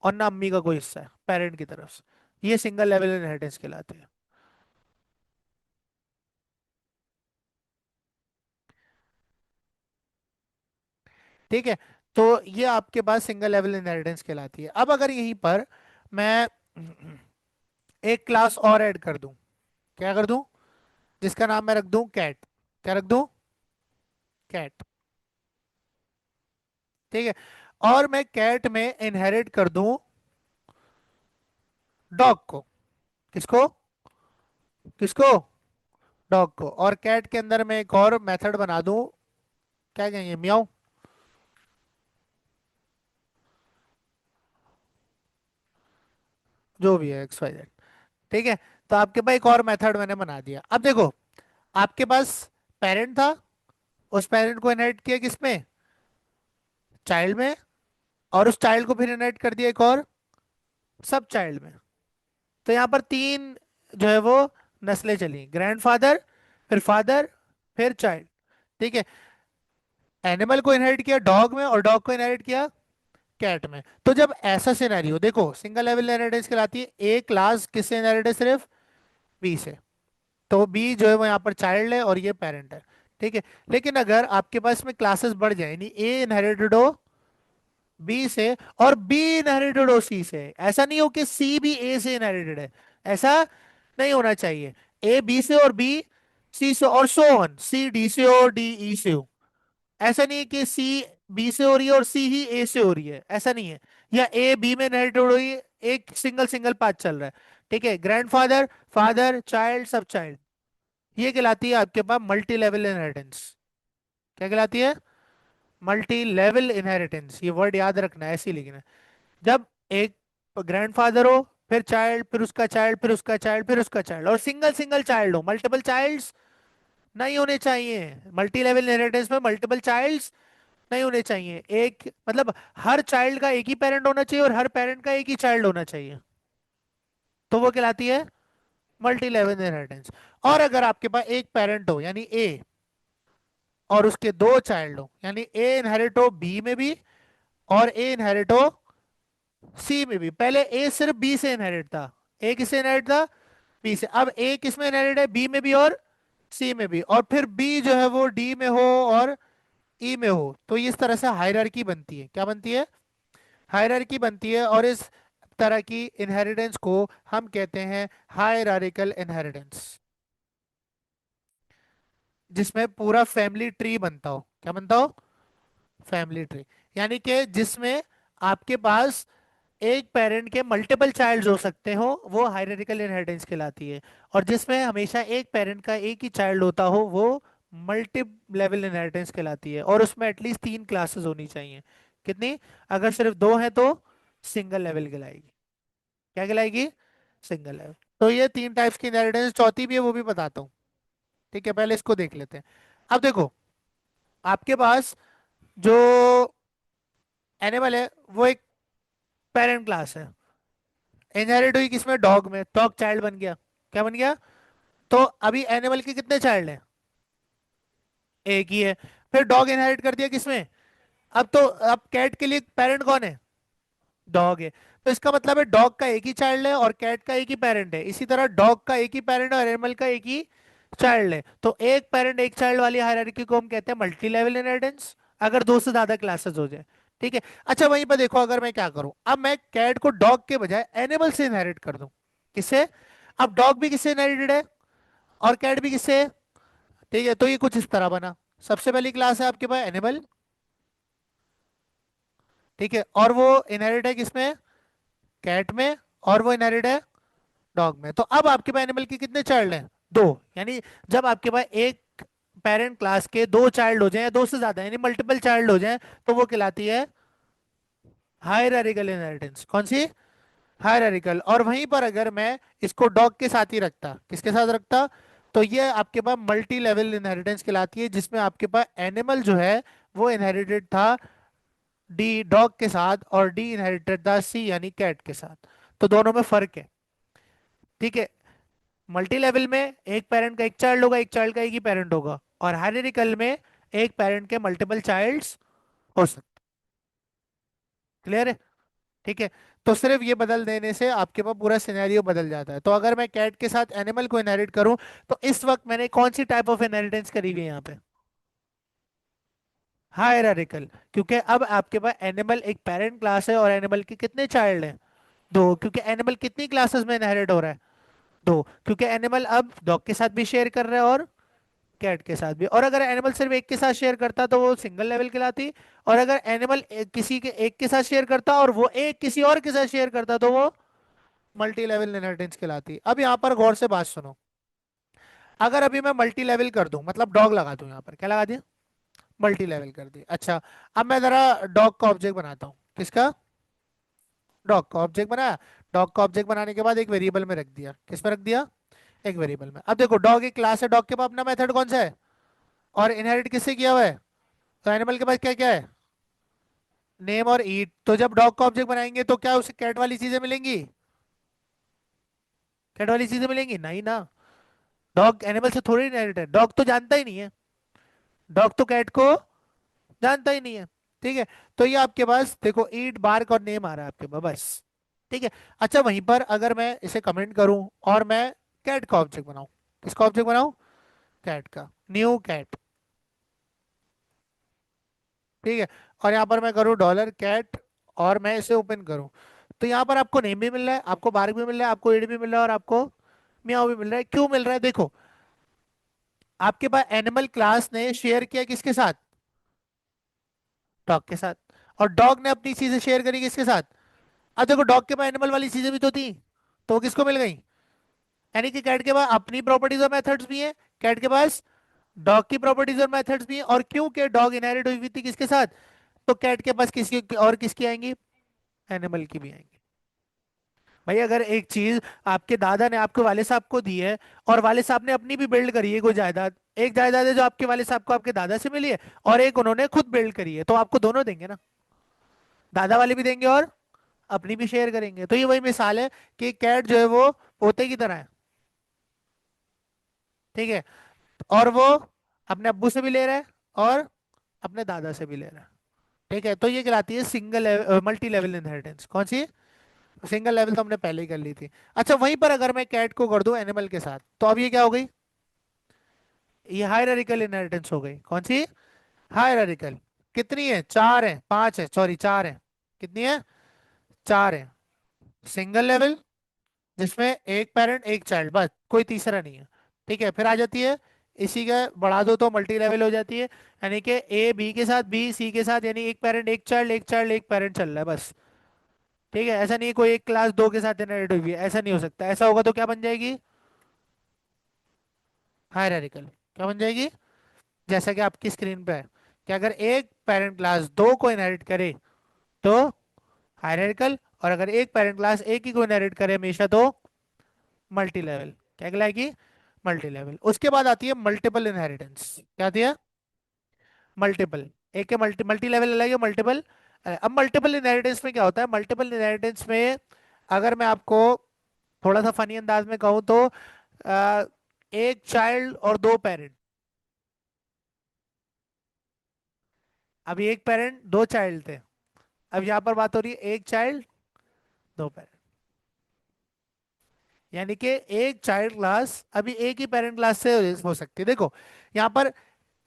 और ना अम्मी का कोई हिस्सा है पेरेंट की तरफ से। ये सिंगल लेवल इनहेरिटेंस कहलाती है। ठीक है, तो ये आपके पास सिंगल लेवल इनहेरिटेंस कहलाती है। अब अगर यहीं पर मैं एक क्लास और ऐड कर दूं, क्या कर दूं, जिसका नाम मैं रख दूं कैट, क्या रख दूं, कैट। ठीक है, और मैं कैट में इनहेरिट कर दूं डॉग को, किसको, किसको, डॉग को। और कैट के अंदर मैं एक और मेथड बना दूं, क्या कहेंगे, मियाऊ, जो भी है एक्स वाई जेड। ठीक है, तो आपके पास एक और मेथड मैंने बना दिया। अब देखो, आपके पास पेरेंट था, उस पेरेंट को इनहेरिट किया किसमें, चाइल्ड में, और उस चाइल्ड को फिर इनहेरिट कर दिया एक और सब चाइल्ड में। तो यहाँ पर तीन जो है वो नस्लें चली, ग्रैंडफादर, फिर फादर, फिर चाइल्ड। ठीक है, एनिमल को इनहेरिट किया डॉग में, और डॉग को इनहेरिट किया कैट में। तो जब ऐसा सिनेरियो देखो, सिंगल लेवल इनहेरिटेंस कहलाती है। ए क्लास किससे इनहेरिट है, सिर्फ बी से। तो बी जो है वो यहाँ पर चाइल्ड है और ये पेरेंट है। ठीक है, लेकिन अगर आपके पास में क्लासेस बढ़ जाए, यानी ए इनहेरिटेड हो बी से और बी इनहेरिटेड हो सी से, ऐसा नहीं हो कि सी भी ए से इनहेरिटेड है, ऐसा नहीं होना चाहिए। ए बी से और बी सी से, और सो ऑन, सी डी से और डी ई से हो। ऐसा नहीं है कि सी बी से हो रही है और सी ही ए से हो रही है, ऐसा नहीं है। या ए बी में इनहेरिटेड हो रही है, एक सिंगल सिंगल पाथ चल रहा है। ठीक है, ग्रैंडफादर, फादर, चाइल्ड, सब चाइल्ड, ये कहलाती है आपके पास मल्टी लेवल इनहेरिटेंस। क्या कहलाती है, मल्टी लेवल इनहेरिटेंस। ये वर्ड याद रखना है, ऐसे ही लिखना है। जब एक ग्रैंडफादर हो, फिर चाइल्ड, फिर उसका चाइल्ड, फिर उसका चाइल्ड, फिर उसका चाइल्ड, और सिंगल सिंगल चाइल्ड हो, मल्टीपल चाइल्ड्स नहीं होने चाहिए। मल्टी लेवल इनहेरिटेंस में मल्टीपल चाइल्ड्स नहीं होने चाहिए। एक मतलब हर चाइल्ड का एक ही पेरेंट होना चाहिए और हर पेरेंट का एक ही चाइल्ड होना चाहिए, तो वो कहलाती है मल्टी लेवल इनहेरिटेंस। और अगर आपके पास एक पेरेंट हो यानी ए, और उसके दो चाइल्ड हो, यानी ए इनहेरिट हो बी में भी और ए इनहेरिट हो सी में भी। पहले ए सिर्फ बी से इनहेरिट था, ए किससे इनहेरिट था, बी से। अब ए किस में इनहेरिट है, बी में भी और सी में भी, और फिर बी जो है वो डी में हो और ई में हो। तो इस तरह से हायरार्की बनती है, क्या बनती है, हायरार्की बनती है। और इस तरह की इनहेरिटेंस को हम कहते हैं हायरार्किकल इनहेरिटेंस, जिसमें पूरा फैमिली ट्री बनता हो। क्या बनता हो, फैमिली ट्री, यानी कि जिसमें आपके पास एक पेरेंट के मल्टीपल चाइल्ड्स हो सकते हो, वो हायरार्किकल इनहेरिटेंस कहलाती है। और जिसमें हमेशा एक पेरेंट का एक ही चाइल्ड होता हो, वो मल्टी लेवल इनहेरिटेंस कहलाती है। और उसमें एटलीस्ट तीन क्लासेस होनी चाहिए। कितनी, अगर सिर्फ दो है तो सिंगल लेवल कहलाएगी। क्या कहलाएगी, सिंगल लेवल। तो ये तीन टाइप्स की इनहेरिटेंस, चौथी भी है वो भी बताता हूँ। ठीक है, पहले इसको देख लेते हैं। अब देखो, आपके पास जो एनिमल है वो एक पेरेंट क्लास है, इनहेरिट हुई किसमें, डॉग में, डॉग चाइल्ड बन गया। क्या बन गया, तो अभी एनिमल के कितने चाइल्ड हैं, एक ही है। फिर डॉग इनहेरिट कर दिया किसमें, अब तो अब कैट के लिए पेरेंट कौन है, डॉग है। तो इसका मतलब है डॉग का एक ही चाइल्ड है और कैट का एक ही पेरेंट है। इसी तरह डॉग का एक ही पेरेंट है और एनिमल का एक ही चाइल्ड है। तो एक पेरेंट एक चाइल्ड वाली हायरार्की को हम कहते हैं मल्टी लेवल इनहेरिटेंस, अगर दो से ज्यादा क्लासेस हो जाए। ठीक है, अच्छा वहीं पर देखो, अगर मैं क्या करूं, अब मैं कैट को डॉग के बजाय एनिमल से इनहेरिट कर दूं, किससे, अब डॉग भी किससे इनहेरिटेड है और कैट भी किससे है। ठीक है, तो ये कुछ इस तरह बना। सबसे पहली क्लास है आपके पास एनिमल, ठीक है, और वो इनहेरिट है किसमें, कैट में, और वो इनहेरिट है डॉग में। तो अब आपके पास एनिमल के कितने चाइल्ड हैं, दो। यानी जब आपके पास एक पेरेंट क्लास के दो चाइल्ड हो जाएं या दो से ज्यादा यानी मल्टीपल चाइल्ड हो जाएं, तो वो कहलाती है हायरार्किकल इनहेरिटेंस। कौन सी, हायरार्किकल। और वहीं पर अगर मैं इसको डॉग के साथ ही रखता, किसके साथ रखता, तो ये आपके पास मल्टी लेवल इनहेरिटेंस कहलाती है, जिसमें आपके पास एनिमल जो है वो इनहेरिटेड था डी डॉग के साथ और डी इनहेरिटेड था सी यानी कैट के साथ। तो दोनों में फर्क है। ठीक है, मल्टी लेवल में एक पेरेंट का एक चाइल्ड होगा, एक चाइल्ड का एक ही पेरेंट होगा, और हायरार्किकल में एक पेरेंट के मल्टीपल चाइल्ड्स हो सकते। क्लियर है? ठीक है। तो सिर्फ ये बदल देने से आपके पास पूरा सिनेरियो बदल जाता है। तो अगर मैं कैट के साथ एनिमल को इनहेरिट करूं, तो इस वक्त मैंने कौन सी टाइप ऑफ इनहेरिटेंस करी हुई है यहाँ पे? हायरार्किकल। क्योंकि अब आपके पास एनिमल एक पेरेंट क्लास है और एनिमल के कितने चाइल्ड हैं? दो। क्योंकि एनिमल कितनी क्लासेस में इनहेरिट हो रहा है? दो। क्योंकि एनिमल अब डॉग के साथ भी शेयर कर रहा है और कैट के साथ भी। और अगर एनिमल सिर्फ एक के साथ शेयर करता तो वो सिंगल लेवल कहलाती। और अगर एनिमल किसी के एक के साथ शेयर करता और वो एक किसी और के साथ शेयर करता तो वो मल्टी लेवल इनहेरिटेंस कहलाती। अब यहाँ पर गौर से बात सुनो। अगर अभी मैं मल्टी लेवल कर दूं, मतलब डॉग लगा दूं, यहाँ पर क्या लगा दिया? मल्टी लेवल कर दी। अच्छा, अब मैं जरा डॉग का ऑब्जेक्ट बनाता हूँ। किसका? डॉग का ऑब्जेक्ट बनाया। डॉग का ऑब्जेक्ट बनाने के बाद एक वेरिएबल में रख दिया। किस में रख दिया? एक वेरिएबल में। अब देखो, डॉग एक क्लास है, डॉग के पास अपना मेथड कौन सा है? और इनहेरिट किससे किया हुआ है? तो एनिमल के पास क्या क्या है? नेम और ईट। तो जब डॉग का ऑब्जेक्ट बनाएंगे तो क्या उसे कैट वाली चीजें मिलेंगी? कैट वाली चीजें मिलेंगी नहीं ना। डॉग एनिमल से थोड़ी इनहेरिट है, डॉग तो जानता ही नहीं है। डॉग तो कैट को जानता ही नहीं है। ठीक है। तो ये आपके पास देखो, ईट, बार्क और नेम आ रहा है आपके पास बस। ठीक है। अच्छा, वहीं पर अगर मैं इसे कमेंट करूं और मैं कैट का ऑब्जेक्ट बनाऊं। किसका ऑब्जेक्ट बनाऊं? कैट का। New cat. ठीक है। और यहाँ पर मैं करूँ डॉलर कैट और मैं इसे ओपन करूँ, तो यहाँ पर आपको नेम भी मिल रहा है, आपको बार्क भी मिल रहा है, आपको ईड भी मिल रहा है और आपको म्याऊ भी मिल रहा है। क्यों मिल रहा है? देखो, आपके पास एनिमल क्लास ने शेयर किया किसके साथ? डॉग के साथ। और डॉग ने अपनी चीजें शेयर करी किसके साथ? अब देखो, डॉग के पास एनिमल वाली चीजें भी तो थी, तो वो किसको मिल गई? यानी कि कैट के पास अपनी प्रॉपर्टीज और मेथड्स भी हैं, कैट के पास डॉग की प्रॉपर्टीज और मेथड्स भी हैं। और क्योंकि डॉग इनहेरिट हुई हुई थी किसके साथ, तो कैट के पास किसकी और किसकी आएंगी? एनिमल की भी आएंगी। भाई, अगर एक चीज आपके दादा ने आपके वाले साहब को दी है और वाले साहब ने अपनी भी बिल्ड करी है कोई जायदाद, एक जायदाद है जो आपके वाले साहब को आपके दादा से मिली है और एक उन्होंने खुद बिल्ड करी है, तो आपको दोनों देंगे ना। दादा वाले भी देंगे और अपनी भी शेयर करेंगे। तो ये वही मिसाल है कि कैट जो है वो पोते की तरह है। ठीक है। और वो अपने अब्बू से भी ले रहा है और अपने दादा से भी ले रहा है। ठीक है। तो ये कहलाती है सिंगल मल्टी लेवल इनहेरिटेंस। कौन सी? सिंगल लेवल तो हमने पहले ही कर ली थी। अच्छा, वहीं पर अगर मैं कैट को कर दूं एनिमल के साथ, तो अब ये क्या हो गई? ये हायरार्किकल इनहेरिटेंस हो गई। कौन सी? हायरार्किकल। कितनी है? चार है, पांच है, सॉरी चार है। कितनी है? चार है। सिंगल लेवल, जिसमें एक पेरेंट एक चाइल्ड, बस कोई तीसरा नहीं है। ठीक है। फिर आ जाती है, इसी का बढ़ा दो तो मल्टी लेवल हो जाती है। यानी कि ए बी के साथ, बी सी के साथ, यानी एक पेरेंट एक चाइल्ड, एक चाइल्ड एक पेरेंट चल रहा है बस। ठीक है। ऐसा नहीं कोई एक क्लास दो के साथ इनहेरिट हुई है, ऐसा नहीं हो सकता। ऐसा होगा तो क्या बन जाएगी? हायरार्किकल। क्या बन जाएगी? जैसा कि आपकी स्क्रीन पे है कि अगर एक पेरेंट क्लास दो को इनहेरिट करे तो हायरार्किकल, और अगर एक पेरेंट क्लास एक ही को इनहेरिट करे हमेशा तो मल्टी लेवल। क्या कहलाएगी? Multi level. उसके बाद आती है मल्टीपल इनहेरिटेंस। क्या आती है? मल्टीपल। एक के मल्टी मल्टी लेवल अलग है, मल्टीपल। अब मल्टीपल इनहेरिटेंस में क्या होता है? मल्टीपल इनहेरिटेंस में अगर मैं आपको थोड़ा सा फनी अंदाज में कहूँ तो अ, एक चाइल्ड और दो पेरेंट। अभी एक पेरेंट दो चाइल्ड थे, अब यहाँ पर बात हो रही है एक चाइल्ड दो पेरेंट। यानी कि एक चाइल्ड क्लास अभी एक ही पेरेंट क्लास से हो सकती है। देखो, यहाँ पर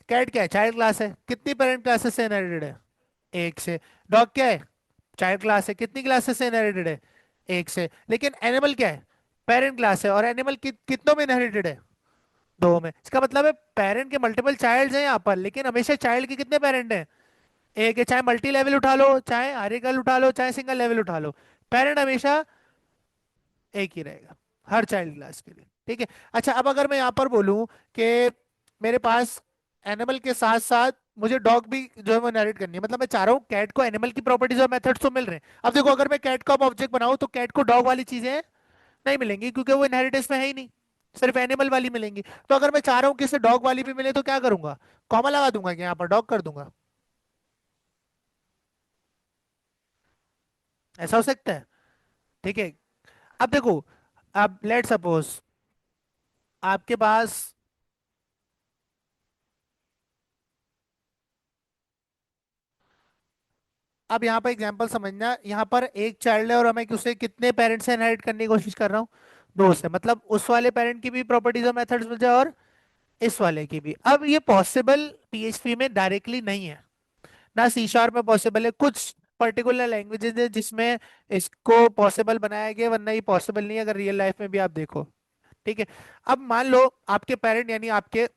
कैट क्या है? चाइल्ड क्लास है। कितनी पेरेंट क्लासेस से इनहेरिटेड है? एक से। डॉग क्या है? चाइल्ड क्लास है। कितनी क्लासेस से इनहेरिटेड है? एक से। लेकिन एनिमल क्या है? पेरेंट क्लास है। और एनिमल कितनों में इनहेरिटेड है? दो में। इसका मतलब है पेरेंट के मल्टीपल चाइल्ड हैं यहाँ पर, लेकिन हमेशा चाइल्ड के कितने पेरेंट हैं? एक है। चाहे मल्टी लेवल उठा लो, चाहे हायरार्किकल उठा लो, चाहे सिंगल लेवल उठा लो, पेरेंट हमेशा एक ही रहेगा हर चाइल्ड क्लास के लिए। ठीक है। अच्छा, अब अगर मैं यहाँ पर बोलूँ कि मेरे पास एनिमल के साथ साथ मुझे डॉग भी जो है वो नरेट करनी है, मतलब मैं चाह रहा हूँ कैट को एनिमल की प्रॉपर्टीज और मेथड्स तो मिल रहे हैं। अब देखो, अगर मैं कैट का ऑब्जेक्ट बनाऊं तो कैट को डॉग वाली चीजें नहीं मिलेंगी क्योंकि वो इनहेरिटेंस में है ही नहीं, सिर्फ एनिमल वाली मिलेंगी। तो अगर मैं चाह रहा हूँ कि इसे डॉग वाली भी मिले तो क्या करूंगा? कॉमा लगा दूंगा कि यहाँ पर डॉग कर दूंगा। ऐसा हो सकता है। ठीक है। अब देखो, अब लेट सपोज आपके पास अब यहाँ पर एग्जांपल समझना, यहाँ पर एक चाइल्ड है और मैं उसे कितने पेरेंट्स से इनहेरिट करने की कोशिश कर रहा हूँ, दो से, मतलब उस वाले पेरेंट की भी प्रॉपर्टीज और मेथड्स मिल जाए और इस वाले की भी। अब ये पॉसिबल पीएचपी में डायरेक्टली नहीं है, ना सी शार्प में पॉसिबल है, कुछ पर्टिकुलर लैंग्वेजेस है जिसमें इसको पॉसिबल बनाया गया, वरना ये पॉसिबल नहीं है अगर रियल लाइफ में भी आप देखो। ठीक है। अब मान लो आपके पेरेंट यानी आपके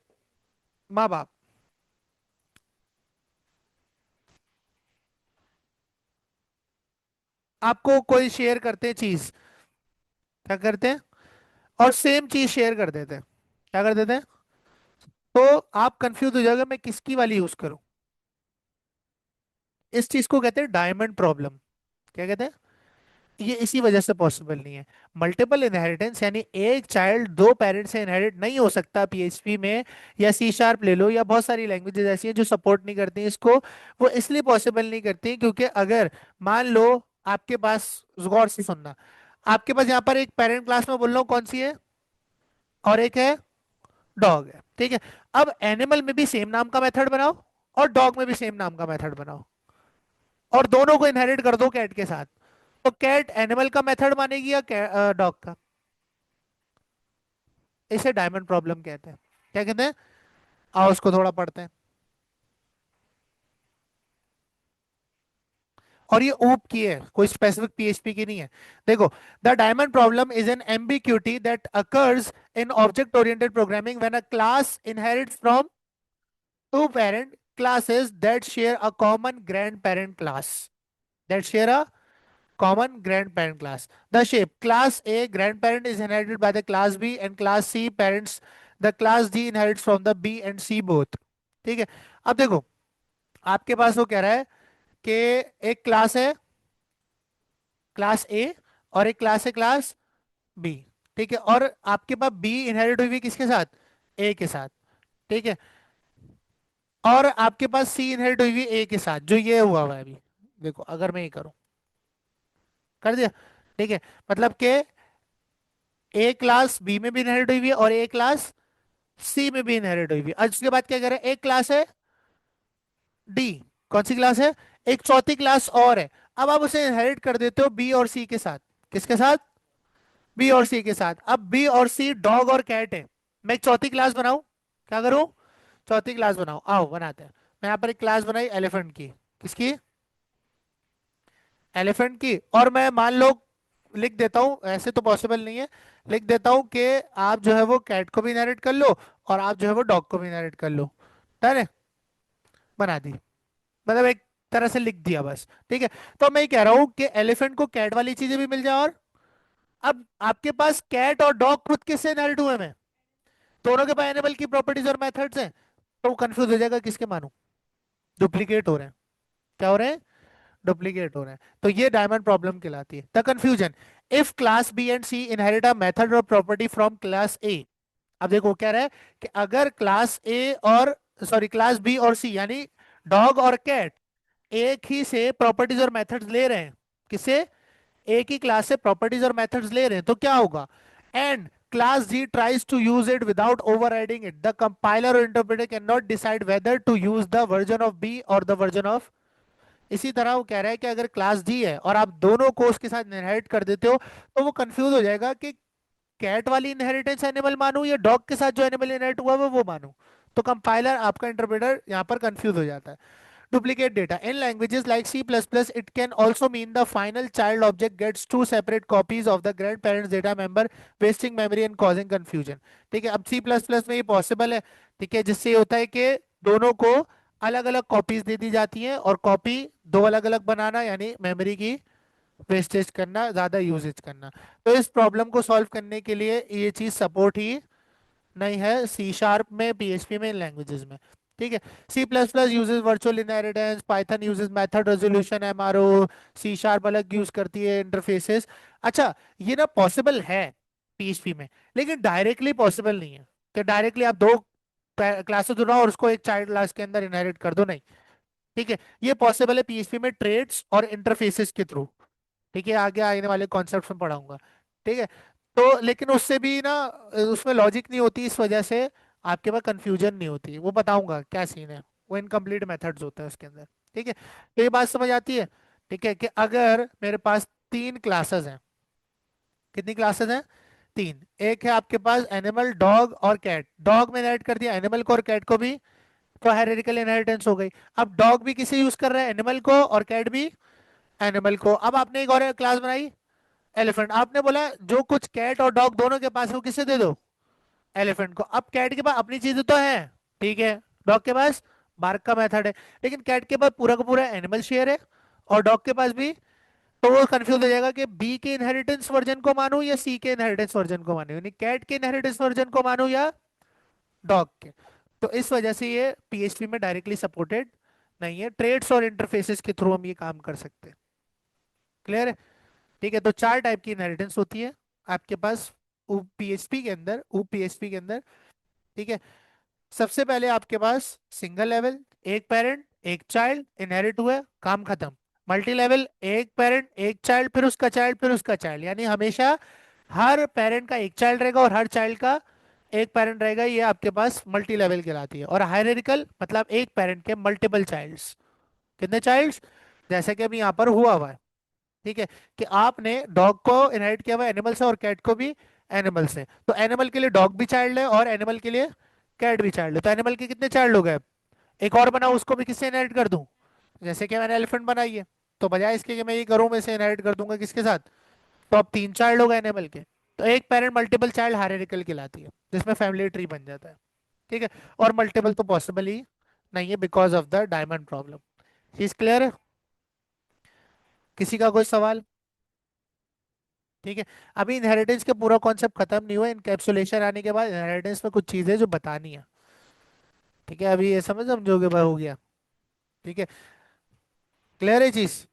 माँ बाप आपको कोई शेयर करते हैं चीज, क्या करते हैं, और सेम चीज शेयर कर देते हैं, क्या कर देते हैं, तो आप कंफ्यूज हो जाएगा मैं किसकी वाली यूज करूं। इस चीज को कहते हैं डायमंड प्रॉब्लम। क्या कहते हैं, ये इसी वजह से पॉसिबल नहीं है। मल्टीपल इनहेरिटेंस यानी एक चाइल्ड दो पेरेंट्स से इनहेरिट नहीं हो सकता पीएचपी में, या सी शार्प ले लो, या बहुत सारी लैंग्वेजेस ऐसी हैं जो सपोर्ट नहीं करती हैं इसको। वो इसलिए पॉसिबल नहीं करती क्योंकि अगर मान लो आपके पास, गौर से सुनना, आपके पास यहाँ पर एक पेरेंट क्लास में बोल रहा हूँ कौन सी है, और एक है डॉग है, ठीक है। अब एनिमल में भी सेम नाम का मेथड बनाओ और डॉग में भी सेम नाम का मेथड बनाओ, और दोनों को इनहेरिट कर दो कैट के साथ, तो कैट एनिमल का मेथड मानेगी या डॉग का। इसे डायमंड प्रॉब्लम कहते हैं। क्या कहते हैं, आओ उसको थोड़ा पढ़ते हैं। और ये ऊप की है, कोई स्पेसिफिक पीएचपी की नहीं है। देखो, the diamond problem is an ambiguity that occurs in object oriented programming when a class inherits from two parent classes that share a common grandparent class, that share a common grandparent class. The shape class A grandparent is inherited by the class B and class C parents, the class D inherits from the B and C both. ठीक है। अब देखो, आपके पास वो कह रहा है कि एक क्लास है क्लास ए, और एक क्लास है क्लास बी, ठीक है, और आपके पास बी इनहेरिट हुई हुई किसके साथ, ए के साथ, ठीक है, और आपके पास सी इनहेरिट हुई हुई ए के साथ, जो ये हुआ है अभी। देखो अगर मैं ये करूं, कर दिया, ठीक है, मतलब कि ए क्लास बी में भी इनहेरिट हुई हुई है और ए क्लास सी में भी इनहेरिट हुई हुई है। आज उसके बाद क्या करें, एक क्लास है डी, कौन सी क्लास है, एक चौथी क्लास और है। अब आप उसे इनहेरिट कर देते हो बी और सी के साथ, किसके साथ, बी और सी के साथ। अब बी और सी डॉग और कैट है, मैं एक चौथी क्लास बनाऊं, क्या करूं, चौथी क्लास बनाओ, आओ बनाते हैं। मैं यहाँ पर एक क्लास बनाई एलिफेंट की, किसकी, एलिफेंट की, और मैं मान लो लिख देता हूँ, ऐसे तो पॉसिबल नहीं है, लिख देता हूँ कि आप जो है वो कैट को भी इनहेरिट कर लो और आप जो है वो डॉग को भी इनहेरिट कर लो। डन है, बना दी, मतलब एक तरह से लिख दिया बस, ठीक है। तो मैं ये कह रहा हूँ कि एलिफेंट को कैट वाली चीजें भी मिल जाए, और अब आपके पास कैट और डॉग खुद किससे इनहेरिट हुए हैं, दोनों के पास एनिमल की प्रॉपर्टीज और मेथड्स हैं, तो कंफ्यूज हो जाएगा किसके मानूं, डुप्लीकेट हो रहे हैं, क्या हो रहे हैं, डुप्लीकेट हो रहे हैं। तो ये डायमंड प्रॉब्लम कहलाती है। The confusion, if class B and C inherit a method और प्रॉपर्टी फ्रॉम क्लास ए। अब देखो क्या रहा है कि अगर क्लास ए और, सॉरी, क्लास बी और सी यानी डॉग और कैट एक ही से प्रॉपर्टीज और मेथड्स ले रहे हैं, किसे, एक ही क्लास से प्रॉपर्टीज और मेथड्स ले रहे हैं, तो क्या होगा, and class G tries to use it without overriding it, the compiler or interpreter can not decide whether to use the version of B or the version of. इसी तरह वो कह रहा है कि अगर क्लास डी है और आप दोनों को उसके साथ इनहेरिट कर देते हो, तो वो कंफ्यूज हो जाएगा कि कैट वाली इनहेरिटेंस एनिमल मानूं या डॉग के साथ जो एनिमल इनहेरिट हुआ है वो मानूं। तो कंपाइलर, आपका इंटरप्रेटर यहाँ पर कंफ्यूज हो जाता है। Duplicate data. In languages like C++, it can also mean the final child object gets two separate copies of the grandparent's data member, wasting memory and causing confusion. ठीक है, अब C++ में ये पॉसिबल है, ठीक है, जिससे ये होता है कि दोनों को अलग अलग कॉपीज दे दी जाती हैं, और कॉपी दो अलग अलग बनाना यानी मेमोरी की वेस्टेज करना, ज्यादा यूजेज करना। तो इस प्रॉब्लम को सॉल्व करने के लिए ये चीज सपोर्ट ही नहीं है सी शार्प में, पीएचपी में, इन लैंग्वेजेस में। ठीक है। C plus plus uses virtual inheritance, Python uses method resolution, MRO, C sharp अलग यूज करती है इंटरफेसेस। अच्छा, ये ना पॉसिबल है पीएचपी में, लेकिन डायरेक्टली पॉसिबल नहीं है कि डायरेक्टली आप दो क्लासेस उठाओ और उसको एक चाइल्ड क्लास के अंदर इनहेरिट कर दो, नहीं। ठीक है, ये पॉसिबल है पीएचपी में ट्रेड्स और इंटरफेसेस के थ्रू। ठीक है, आगे आने वाले कॉन्सेप्ट में पढ़ाऊंगा। ठीक है। तो लेकिन उससे भी ना, उसमें लॉजिक नहीं होती, इस वजह से आपके पास कंफ्यूजन नहीं होती, वो बताऊंगा क्या सीन है। वो इनकम्प्लीट मेथड्स होते हैं उसके अंदर। ठीक है, तो ये बात समझ आती है। ठीक है, कि अगर मेरे पास तीन क्लासेस हैं, कितनी क्लासेस हैं? तीन। एक है आपके पास एनिमल, डॉग और कैट। डॉग में ऐड कर दिया एनिमल को और कैट को भी, तो हायरार्किकल इनहेरिटेंस हो गई। अब डॉग भी किसे यूज कर रहा है? एनिमल को, और कैट भी एनिमल को। अब आपने एक और क्लास बनाई, एलिफेंट। आपने बोला जो कुछ कैट और डॉग दोनों के पास है वो किसे दे दो? एलिफेंट को। अब कैट के पास अपनी चीजें तो है, ठीक है, डॉग के पास बार्क का मेथड है, लेकिन कैट के पास पूरा का पूरा एनिमल शेयर है और डॉग के पास भी। तो वो कंफ्यूज हो जाएगा कि बी के इनहेरिटेंस वर्जन को मानूं या सी के इनहेरिटेंस वर्जन को मानूं, यानी कैट के इनहेरिटेंस वर्जन को मानूं या डॉग के। तो इस वजह से ये पीएचपी में डायरेक्टली सपोर्टेड नहीं है, ट्रेड्स और इंटरफेसेस के थ्रू हम ये काम कर सकते हैं। क्लियर है? ठीक है, तो चार टाइप की इनहेरिटेंस होती है आपके पास पीएचपी के अंदर, पीएचपी के अंदर। ठीक है, सबसे पहले आपके पास सिंगल लेवल, एक पेरेंट एक चाइल्ड इनहेरिट हुए, काम खत्म। मल्टी लेवल, एक पेरेंट एक चाइल्ड फिर उसका चाइल्ड फिर उसका चाइल्ड, यानी हमेशा हर पेरेंट का एक चाइल्ड रहेगा और हर चाइल्ड का एक पेरेंट रहेगा, ये आपके पास मल्टी लेवल कहलाती है। और हायरार्किकल मतलब एक पेरेंट के मल्टीपल चाइल्ड्स। कितने चाइल्ड्स? जैसे कि अभी यहाँ पर हुआ है, ठीक है, कि आपने डॉग को इनहेरिट किया हुआ एनिमल से और कैट को भी एनिमल से, तो एनिमल के लिए डॉग भी चाइल्ड है और एनिमल के लिए कैट भी चाइल्ड है। तो एनिमल के कितने चाइल्ड हो गए? एक और बनाओ, उसको भी किससे इनहेरिट कर दूं? जैसे कि मैंने एलिफेंट बनाई है, तो बजाय इसके कि मैं ये करूं, मैं इसे इनहेरिट कर दूंगा किसके साथ? तो अब तीन चाइल्ड हो गए एनिमल के। तो एक पेरेंट मल्टीपल चाइल्ड हायरार्किकल कहलाती है, जिसमें फैमिली ट्री बन जाता है। ठीक है, और मल्टीपल तो पॉसिबल ही नहीं है because of the diamond problem. चीज क्लियर है? किसी का कोई सवाल? ठीक है, अभी इनहेरिटेंस के पूरा कॉन्सेप्ट खत्म नहीं हुआ, इनकैप्सुलेशन आने के बाद इनहेरिटेंस में कुछ चीजें जो बतानी है। ठीक है, अभी ये समझोगे भाई, हो गया? ठीक है, क्लियर है चीज?